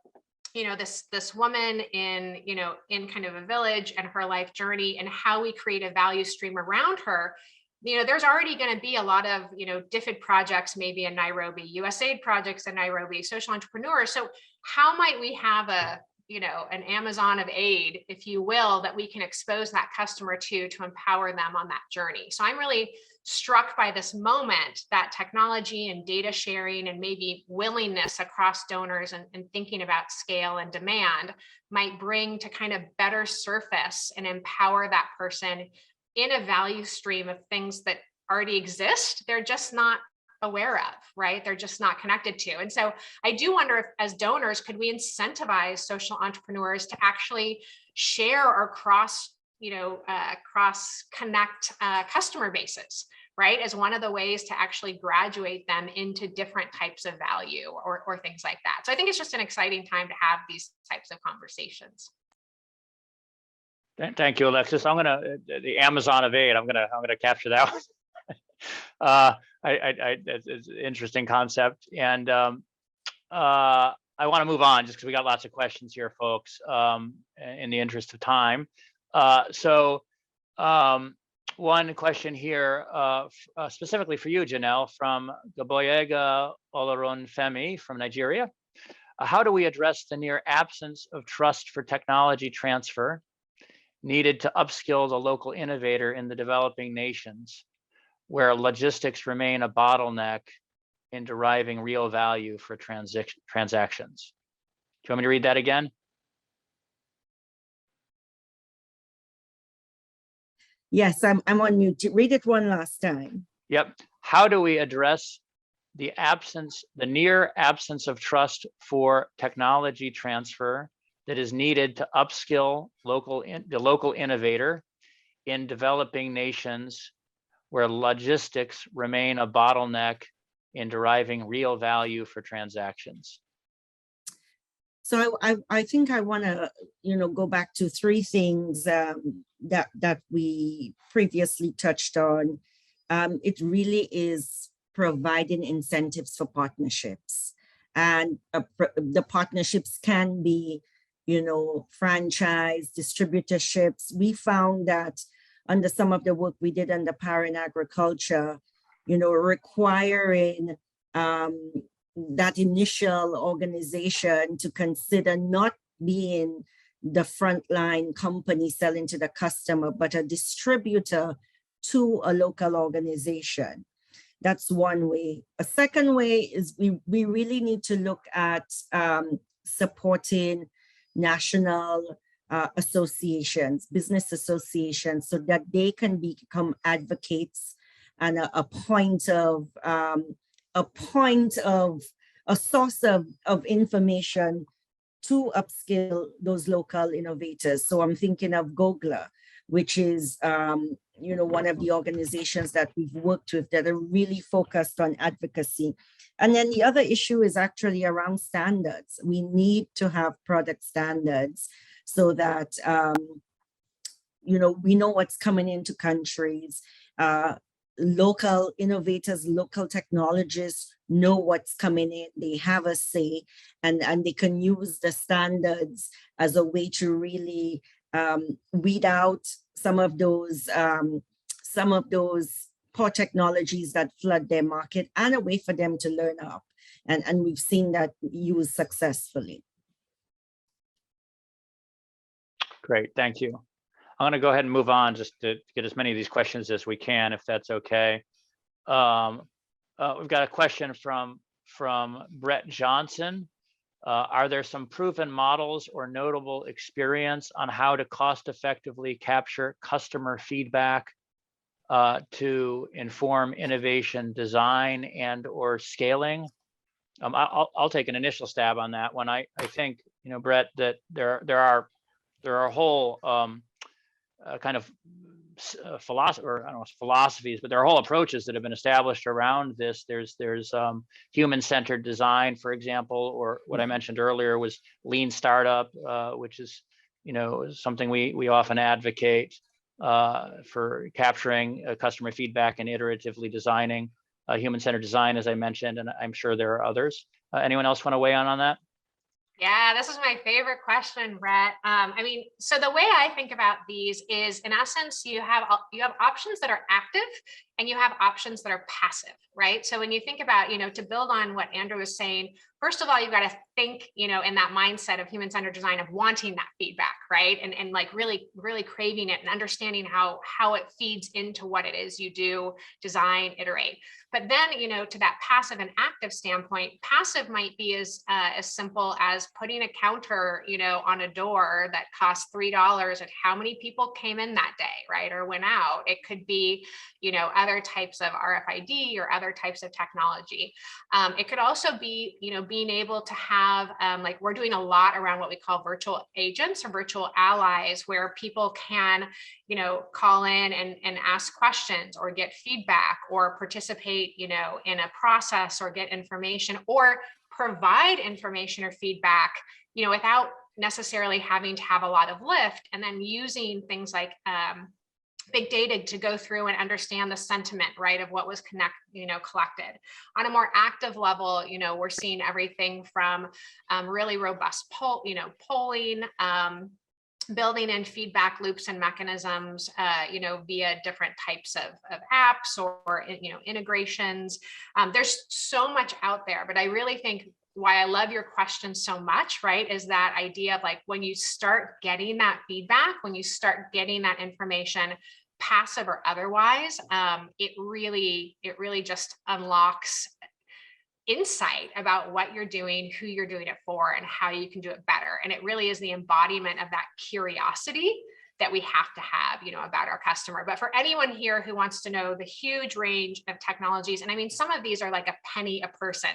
this woman in kind of a village and her life journey and how we create a value stream around her. There's already going to be a lot of, DFID projects, maybe in Nairobi, USAID projects in Nairobi, social entrepreneurs. So how might we have an Amazon of aid, if you will, that we can expose that customer to empower them on that journey? So I'm really struck by this moment that technology and data sharing and maybe willingness across donors and thinking about scale and demand might bring to kind of better surface and empower that person in a value stream of things that already exist. They're just not aware of, right? They're just not connected to. And so I do wonder if, as donors, could we incentivize social entrepreneurs to actually share or cross connect customer bases, right? As one of the ways to actually graduate them into different types of value or things like that. So I think it's just an exciting time to have these types of conversations. Thank you, Alexis. The Amazon of aid. I'm gonna capture that one. It's an interesting concept, and I want to move on just because we got lots of questions here, folks. In the interest of time, one question here specifically for you, Janelle, from Gaboyega Olorunfemi from Nigeria. How do we address the near absence of trust for technology transfer needed to upskill the local innovator in the developing nations, where logistics remain a bottleneck in deriving real value for transactions? Do you want me to read that again? Yes, I'm on mute. Read it one last time. Yep. How do we address the near absence of trust for technology transfer that is needed to upskill the local innovator in developing nations, where logistics remain a bottleneck in deriving real value for transactions? So I think I want to, go back to three things that we previously touched on. It really is providing incentives for partnerships, and the partnerships can be, franchise, distributorships. We found that under some of the work we did under power and agriculture, requiring that initial organization to consider not being the frontline company selling to the customer, but a distributor to a local organization. That's one way. A second way is we really need to look at supporting national associations, business associations, so that they can become advocates and a source of information to upskill those local innovators. So I'm thinking of Gogla, which is one of the organizations that we've worked with that are really focused on advocacy. And then the other issue is actually around standards. We need to have product standards so that we know what's coming into countries. Local innovators, local technologists know what's coming in. They have a say, and they can use the standards as a way to really weed out some of those poor technologies that flood their market, and a way for them to learn up. And we've seen that used successfully. Great, thank you. I'm going to go ahead and move on just to get as many of these questions as we can, if that's okay. We've got a question from Brett Johnson. Are there some proven models or notable experience on how to cost effectively capture customer feedback to inform innovation design and or scaling? I'll take an initial stab on that one. I think, Brett, that there are whole kind of philosophies, but there are whole approaches that have been established around this. There's human-centered design, for example, or what I mentioned earlier was lean startup, which is something we often advocate for capturing customer feedback and iteratively designing human-centered design, as I mentioned, and I'm sure there are others. Anyone else want to weigh in on that? Yeah, this is my favorite question, Brett. So the way I think about these is, in essence, you have options that are active and you have options that are passive, right? So when you think about, to build on what Andrew was saying, first of all, you've got to think, in that mindset of human-centered design of wanting that feedback, right? And like really, really craving it and understanding how it feeds into what it is you do, design, iterate. But then, to that passive and active standpoint, passive might be as simple as putting a counter, on a door that costs $3 at how many people came in that day, right? Or went out. It could be, other types of RFID or other types of technology. It could also be, being able to have, like we're doing a lot around what we call virtual agents or virtual allies, where people can, call in and ask questions or get feedback or participate, in a process or get information or provide information or feedback, without necessarily having to have a lot of lift, and then using things like big data to go through and understand the sentiment, right, of what was collected. On a more active level, we're seeing everything from really robust polling, building in feedback loops and mechanisms, via different types of apps or integrations. There's so much out there, but I really think why I love your question so much, right, is that idea of like, when you start getting that feedback, when you start getting that information, passive or otherwise, it really just unlocks insight about what you're doing, who you're doing it for, and how you can do it better. And it really is the embodiment of that curiosity that we have to have, about our customer. But for anyone here who wants to know the huge range of technologies, and I mean, some of these are like a penny a person,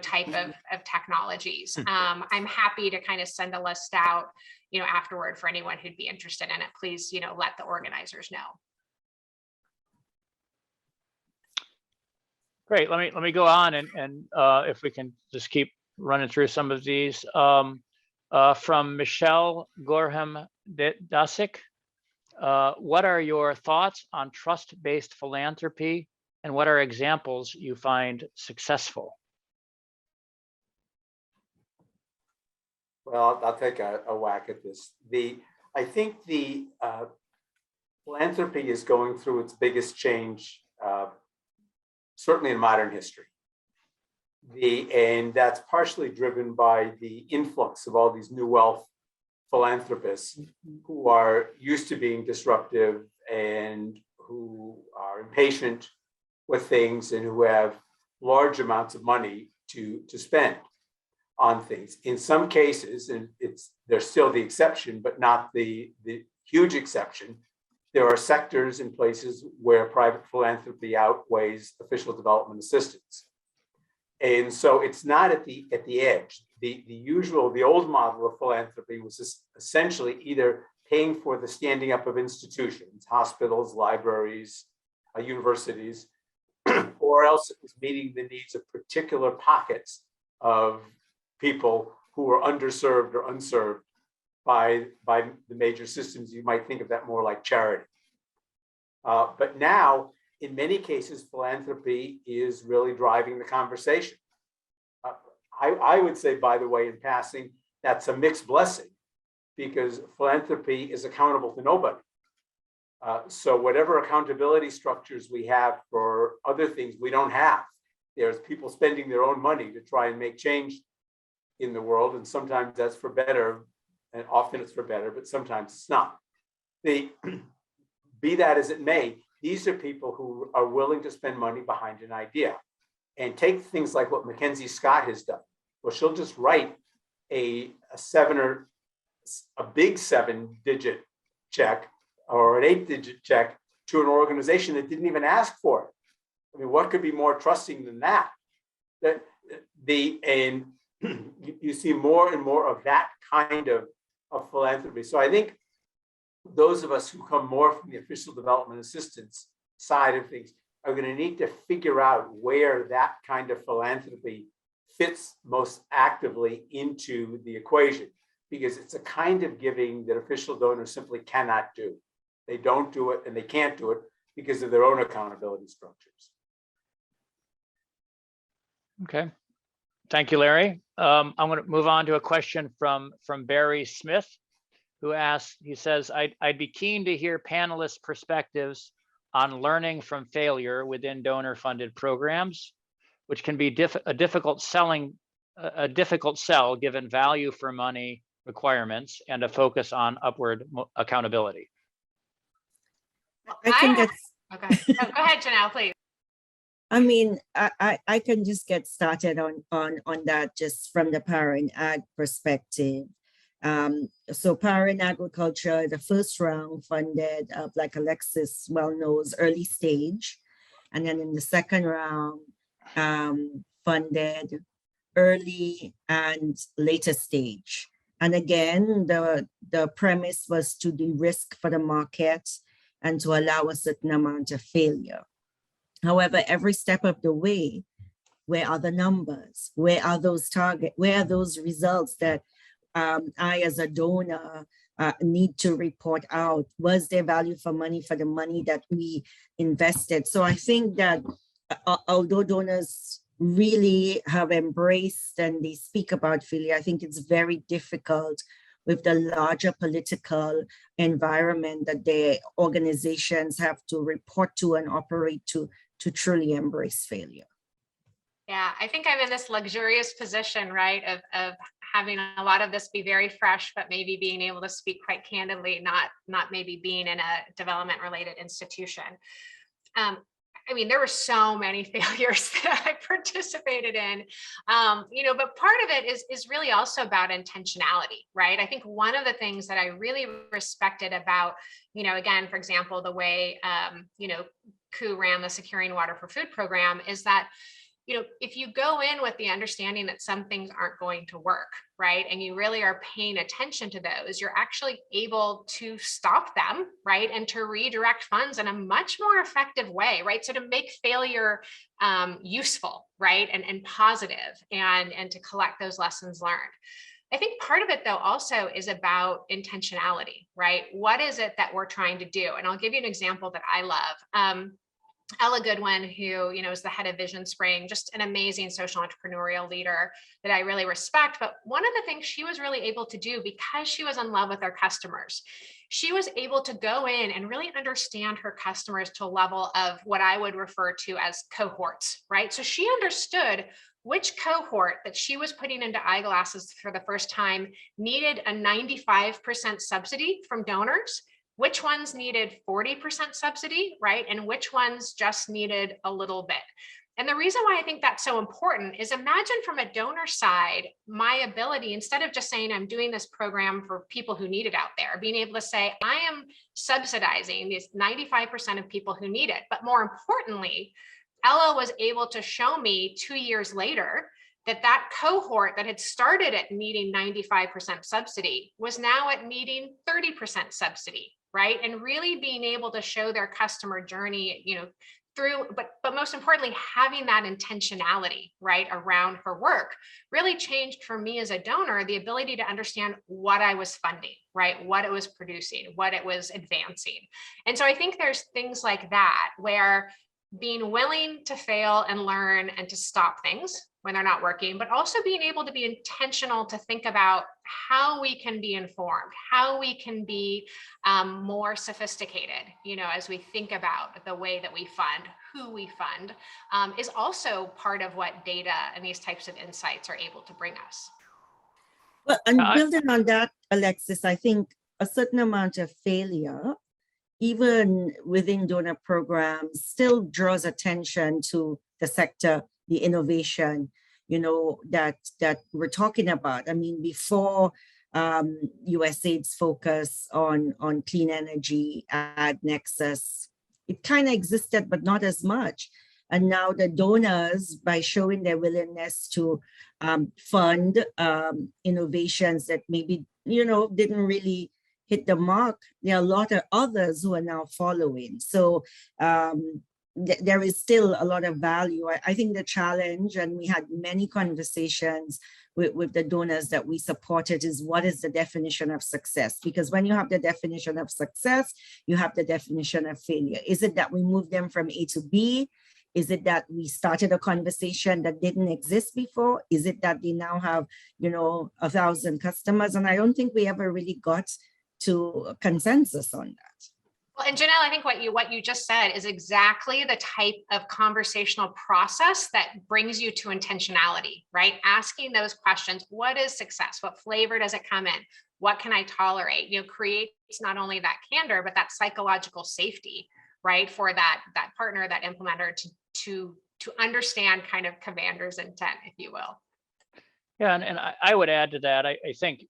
type of technologies. I'm happy to kind of send a list out, afterward for anyone who'd be interested in it. Please, let the organizers know. Great. Let me go on and if we can just keep running through some of these. From Michelle Gorham Dasick, what are your thoughts on trust-based philanthropy, and what are examples you find successful? Well, I'll take a whack at this. I think the philanthropy is going through its biggest change, certainly in modern history. And that's partially driven by the influx of all these new wealth philanthropists who are used to being disruptive and who are impatient with things and who have large amounts of money to spend on things. In some cases, and they're still the exception, but not the huge exception, there are sectors and places where private philanthropy outweighs official development assistance. And so it's not at the edge. The old model of philanthropy was essentially either paying for the standing up of institutions, hospitals, libraries, universities, or else it was meeting the needs of particular pockets of people who were underserved or unserved by the major systems. You might think of that more like charity. But now, in many cases, philanthropy is really driving the conversation. I would say, by the way, in passing, that's a mixed blessing because philanthropy is accountable to nobody. So whatever accountability structures we have for other things, we don't have. There's people spending their own money to try and make change in the world, and sometimes that's for better, and often it's for better, but sometimes it's not. Be that as it may, these are people who are willing to spend money behind an idea. And take things like what Mackenzie Scott has done. Well, she'll just write a big 7-digit check or an 8-digit check to an organization that didn't even ask for it. I mean, what could be more trusting than that? And you see more and more of that kind of philanthropy. So I think those of us who come more from the official development assistance side of things are going to need to figure out where that kind of philanthropy fits most actively into the equation, because it's a kind of giving that official donors simply cannot do. They don't do it, and they can't do it because of their own accountability structures. Okay. Thank you, Larry. I'm going to move on to a question from Barry Smith, who asks, he says, I'd be keen to hear panelists' perspectives on learning from failure within donor-funded programs, which can be a difficult sell given value for money requirements and a focus on upward accountability. I think that's okay. Go ahead, Janelle, please. I mean, I can just get started on that just from the Power in Ag perspective. So Power in Agriculture, the first round funded, like Alexis well knows, early stage. And then in the second round, funded early and later stage. And again, the premise was to de-risk for the market and to allow a certain amount of failure. However, every step of the way, where are the numbers? Where are those targets? Where are those results that I, as a donor, need to report out? Was there value for money for the money that we invested? So I think that although donors really have embraced and they speak about failure, I think it's very difficult with the larger political environment that the organizations have to report to and operate to truly embrace failure. Yeah, I think I'm in this luxurious position, right, of having a lot of this be very fresh, but maybe being able to speak quite candidly, not maybe being in a development related institution. I mean, there were so many failures that I participated in, but part of it is really also about intentionality, right? I think one of the things that I really respected about, again, for example, the way, KU ran the Securing Water for Food program is that, if you go in with the understanding that some things aren't going to work, right, and you really are paying attention to those, you're actually able to stop them, right, and to redirect funds in a much more effective way, right? So to make failure useful, right, and positive, and to collect those lessons learned. I think part of it, though, also is about intentionality, right? What is it that we're trying to do? And I'll give you an example that I love. Ella Goodwin, who, is the head of Vision Spring, just an amazing social entrepreneurial leader that I really respect. But one of the things she was really able to do, because she was in love with her customers, she was able to go in and really understand her customers to a level of what I would refer to as cohorts, right? So she understood which cohort that she was putting into eyeglasses for the first time needed a 95% subsidy from donors, which ones needed 40% subsidy, right? And which ones just needed a little bit. And the reason why I think that's so important is, imagine from a donor side, my ability, instead of just saying I'm doing this program for people who need it out there, being able to say I am subsidizing these 95% of people who need it. But more importantly, Ella was able to show me 2 years later that cohort that had started at needing 95% subsidy was now at needing 30% subsidy, right? And really being able to show their customer journey, through, but most importantly, having that intentionality, right, around her work really changed for me as a donor the ability to understand what I was funding, right, what it was producing, what it was advancing. And so I think there's things like that where being willing to fail and learn and to stop things when they're not working, but also being able to be intentional to think about how we can be informed, how we can be more sophisticated, as we think about the way that we fund, who we fund, is also part of what data and these types of insights are able to bring us. Well, and building on that, Alexis, I think a certain amount of failure, even within donor programs, still draws attention to the sector, the innovation, that we're talking about. I mean, before USAID's focus on clean energy at Nexus, it kind of existed, but not as much. And now the donors, by showing their willingness to fund innovations that maybe, didn't really hit the mark, there are a lot of others who are now following. So there is still a lot of value. I think the challenge, and we had many conversations with the donors that we supported, is what is the definition of success? Because when you have the definition of success, you have the definition of failure. Is it that we move them from A to B? Is it that we started a conversation that didn't exist before? Is it that they now have, 1,000 customers? And I don't think we ever really got to a consensus on that. Well, and Janelle, I think what you just said is exactly the type of conversational process that brings you to intentionality, right? Asking those questions: what is success? What flavor does it come in? What can I tolerate? Creates not only that candor, but that psychological safety, right, for that partner, that implementer, to understand kind of commander's intent, if you will. Yeah, and I would add to that. I think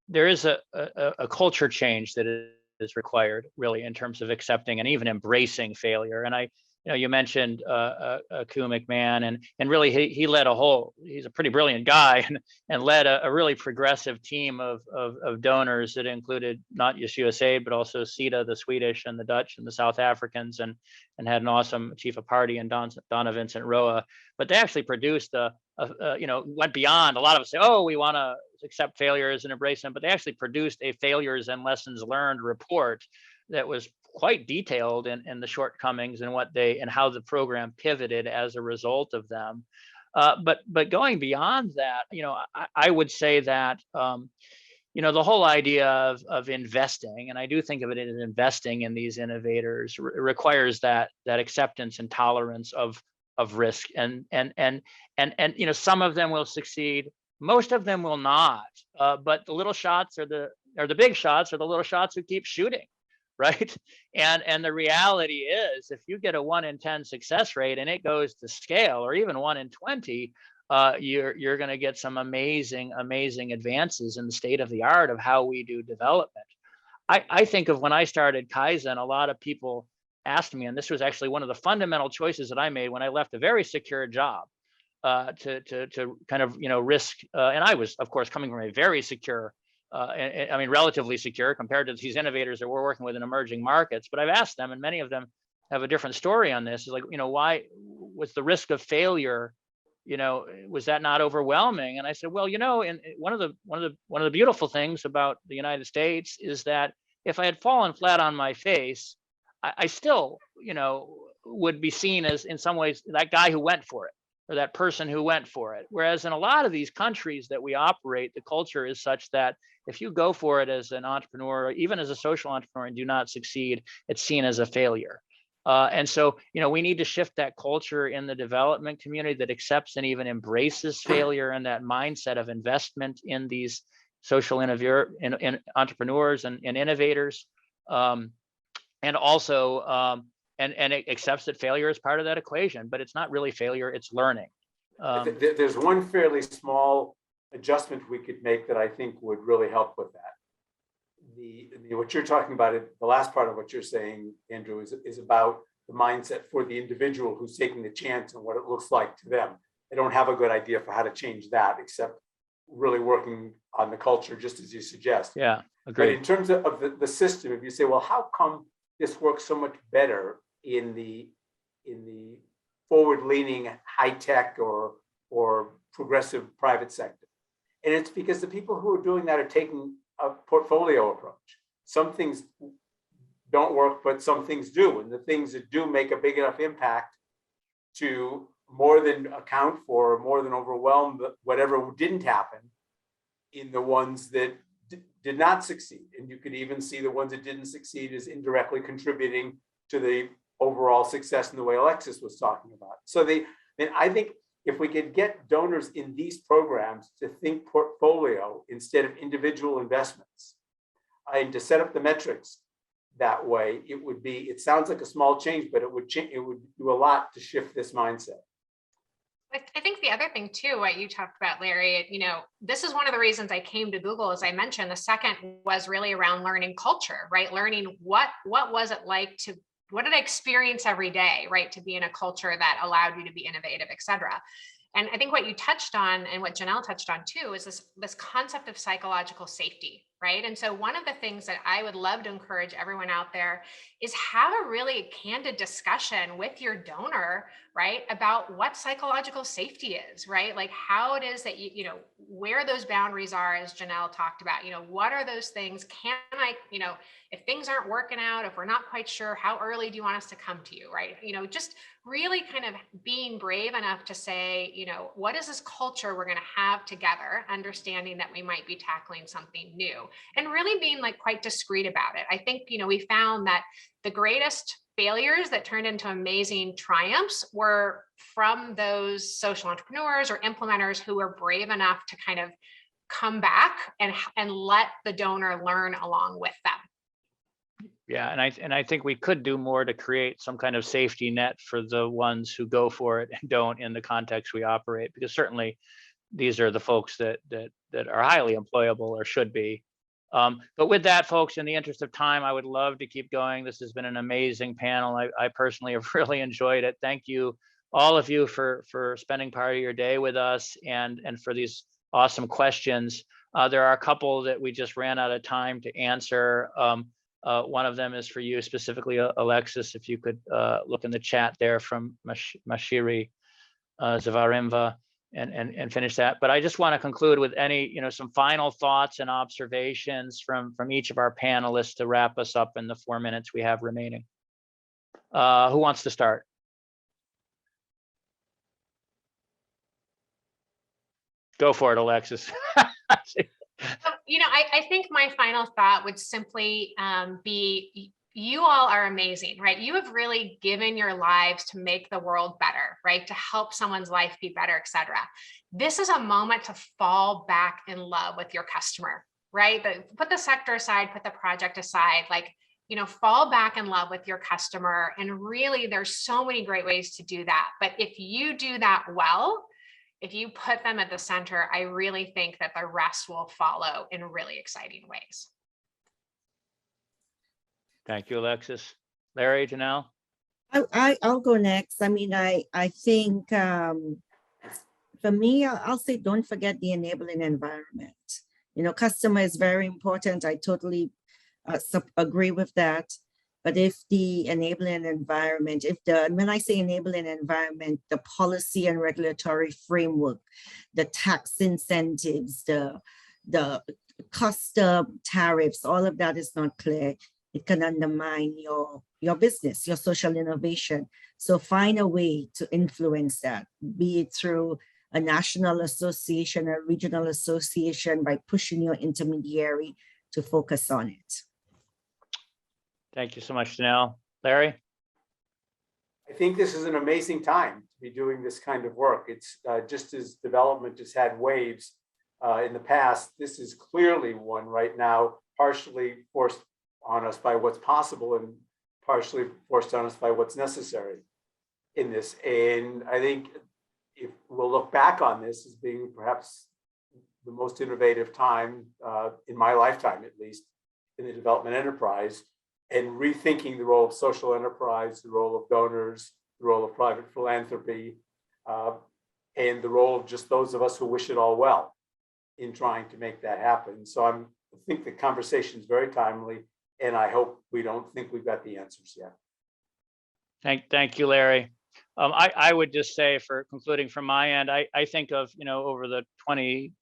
there is a culture change that is required, really, in terms of accepting and even embracing failure. And you mentioned Ku McMahon, and really he led he's a pretty brilliant guy, and led a really progressive team of donors that included not just USAID, but also CETA, the Swedish and the Dutch and the South Africans, and had an awesome chief of party and Donna Vincent Roa. But they actually produced went beyond. A lot of us say, oh, we want to accept failures and embrace them, but they actually produced a failures and lessons learned report that was quite detailed in the shortcomings and how the program pivoted as a result of them. But going beyond that, I would say that the whole idea of investing, and I do think of it as investing in these innovators, requires that acceptance and tolerance of risk, and some of them will succeed, most of them will not. But the little shots are the big shots, or the little shots who keep shooting. Right. And the reality is, if you get a 1 in 10 success rate and it goes to scale, or even 1 in 20, you're going to get some amazing advances in the state of the art of how we do development. I think of when I started Kaizen, a lot of people asked me, and this was actually one of the fundamental choices that I made when I left a very secure job to kind of, risk. And I was, of course, coming from a very secure, I mean, relatively secure compared to these innovators that we're working with in emerging markets. But I've asked them, and many of them have a different story on this. Is like, why was the risk of failure? Was that not overwhelming? And I said, well, and one of the beautiful things about the United States is that if I had fallen flat on my face, I still, would be seen as, in some ways, that guy who went for it, or that person who went for it. Whereas in a lot of these countries that we operate, the culture is such that if you go for it as an entrepreneur, or even as a social entrepreneur, and do not succeed, it's seen as a failure. And so, we need to shift that culture in the development community that accepts and even embraces failure, and that mindset of investment in these social in entrepreneurs and innovators. And also, and it accepts that failure is part of that equation, but it's not really failure, it's learning. There's one fairly small adjustment we could make that I think would really help with that. What you're talking about, the last part of what you're saying, Andrew, is about the mindset for the individual who's taking the chance and what it looks like to them. I don't have a good idea for how to change that, except really working on the culture, just as you suggest. Yeah, agreed. But in terms of the system, if you say, well, how come this works so much better in the forward-leaning high-tech or progressive private sector? And it's because the people who are doing that are taking a portfolio approach. Some things don't work, but some things do. And the things that do make a big enough impact to more than account for, more than overwhelm whatever didn't happen in the ones that did not succeed. And you could even see the ones that didn't succeed as indirectly contributing to the overall success in the way Alexis was talking about. So I think if we could get donors in these programs to think portfolio instead of individual investments, and to set up the metrics that way, it sounds like a small change, but it would do a lot to shift this mindset. I think the other thing too, what you talked about, Larry, this is one of the reasons I came to Google, as I mentioned. The second was really around learning culture, right? Learning what was it like what did I experience every day, right? To be in a culture that allowed you to be innovative, et cetera. And I think what you touched on, and what Janelle touched on too, is this concept of psychological safety, right? And so one of the things that I would love to encourage everyone out there is have a really candid discussion with your donor, right? About what psychological safety is, right? Like how it is that where those boundaries are, as Janelle talked about, what are those things? Can I, if things aren't working out, if we're not quite sure, how early do you want us to come to you, right? Just really kind of being brave enough to say, what is this culture we're going to have together, understanding that we might be tackling something new, and really being like quite discreet about it. I think, we found that the greatest failures that turned into amazing triumphs were from those social entrepreneurs or implementers who were brave enough to kind of come back and let the donor learn along with them. Yeah, and I think we could do more to create some kind of safety net for the ones who go for it and don't in the context we operate, because certainly these are the folks that are highly employable, or should be. But with that, folks, in the interest of time, I would love to keep going. This has been an amazing panel. I personally have really enjoyed it. Thank you, all of you, for spending part of your day with us and for these awesome questions. There are a couple that we just ran out of time to answer. One of them is for you specifically, Alexis, if you could look in the chat there from Mashiri Zavarimva and finish that. But I just want to conclude with some final thoughts and observations from each of our panelists to wrap us up in the 4 minutes we have remaining. Who wants to start? Go for it, Alexis. I think my final thought would simply be, you all are amazing, right? You have really given your lives to make the world better, right? To help someone's life be better, et cetera. This is a moment to fall back in love with your customer, right? Put the sector aside, put the project aside, fall back in love with your customer. And really, there's so many great ways to do that. But if you do that well, if you put them at the center, I really think that the rest will follow in really exciting ways. Thank you, Alexis. Larry, Janelle? I'll go next. I mean, I think for me, I'll say don't forget the enabling environment. You know, customer is very important. I totally agree with that. But if the enabling environment, when I say enabling environment, the policy and regulatory framework, the tax incentives, the custom tariffs, all of that is not clear, it can undermine your business, your social innovation. So find a way to influence that, be it through a national association, a regional association, by pushing your intermediary to focus on it. Thank you so much, Janelle. Larry? I think this is an amazing time to be doing this kind of work. It's just as development has had waves in the past, this is clearly one right now, partially forced on us by what's possible and partially forced on us by what's necessary in this. And I think if we'll look back on this as being perhaps the most innovative time in my lifetime, at least, in the development enterprise, and rethinking the role of social enterprise, the role of donors, the role of private philanthropy, and the role of just those of us who wish it all well in trying to make that happen. So I think the conversation is very timely, and I hope we don't think we've got the answers yet. Thank you, Larry. I would just say, for concluding from my end, I think of, you know, over the 20,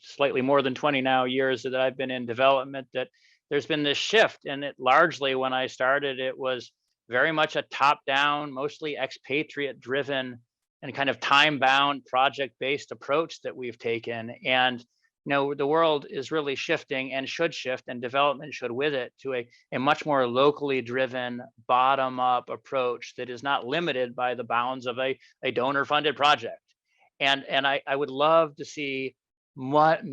slightly more than 20 now years that I've been in development, that there's been this shift. And it largely, when I started, it was very much a top-down, mostly expatriate driven and kind of time-bound project-based approach that we've taken. And you know, the world is really shifting and should shift, and development should with it, to a much more locally driven, bottom-up approach that is not limited by the bounds of a donor-funded project. And I would love to see much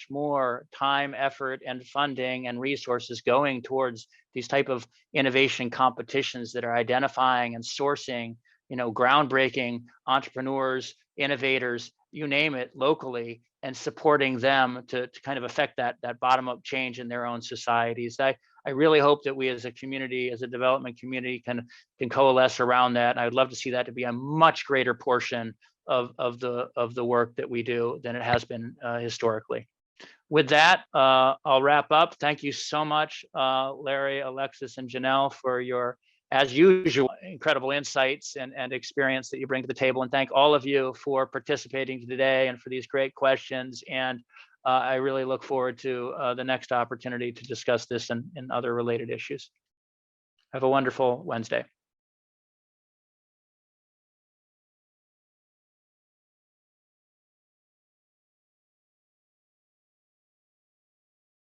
more time, effort, and funding and resources going towards these type of innovation competitions that are identifying and sourcing, you know, groundbreaking entrepreneurs, innovators, you name it, locally, and supporting them to kind of affect that bottom-up change in their own societies. I really hope that we as a community, as a development community, can coalesce around that. And I would love to see that to be a much greater portion of the work that we do than it has been historically. With that, I'll wrap up. Thank you so much, Larry, Alexis, and Janelle, for your, as usual, incredible insights and experience that you bring to the table. And thank all of you for participating today and for these great questions. And I really look forward to the next opportunity to discuss this and other related issues. Have a wonderful Wednesday.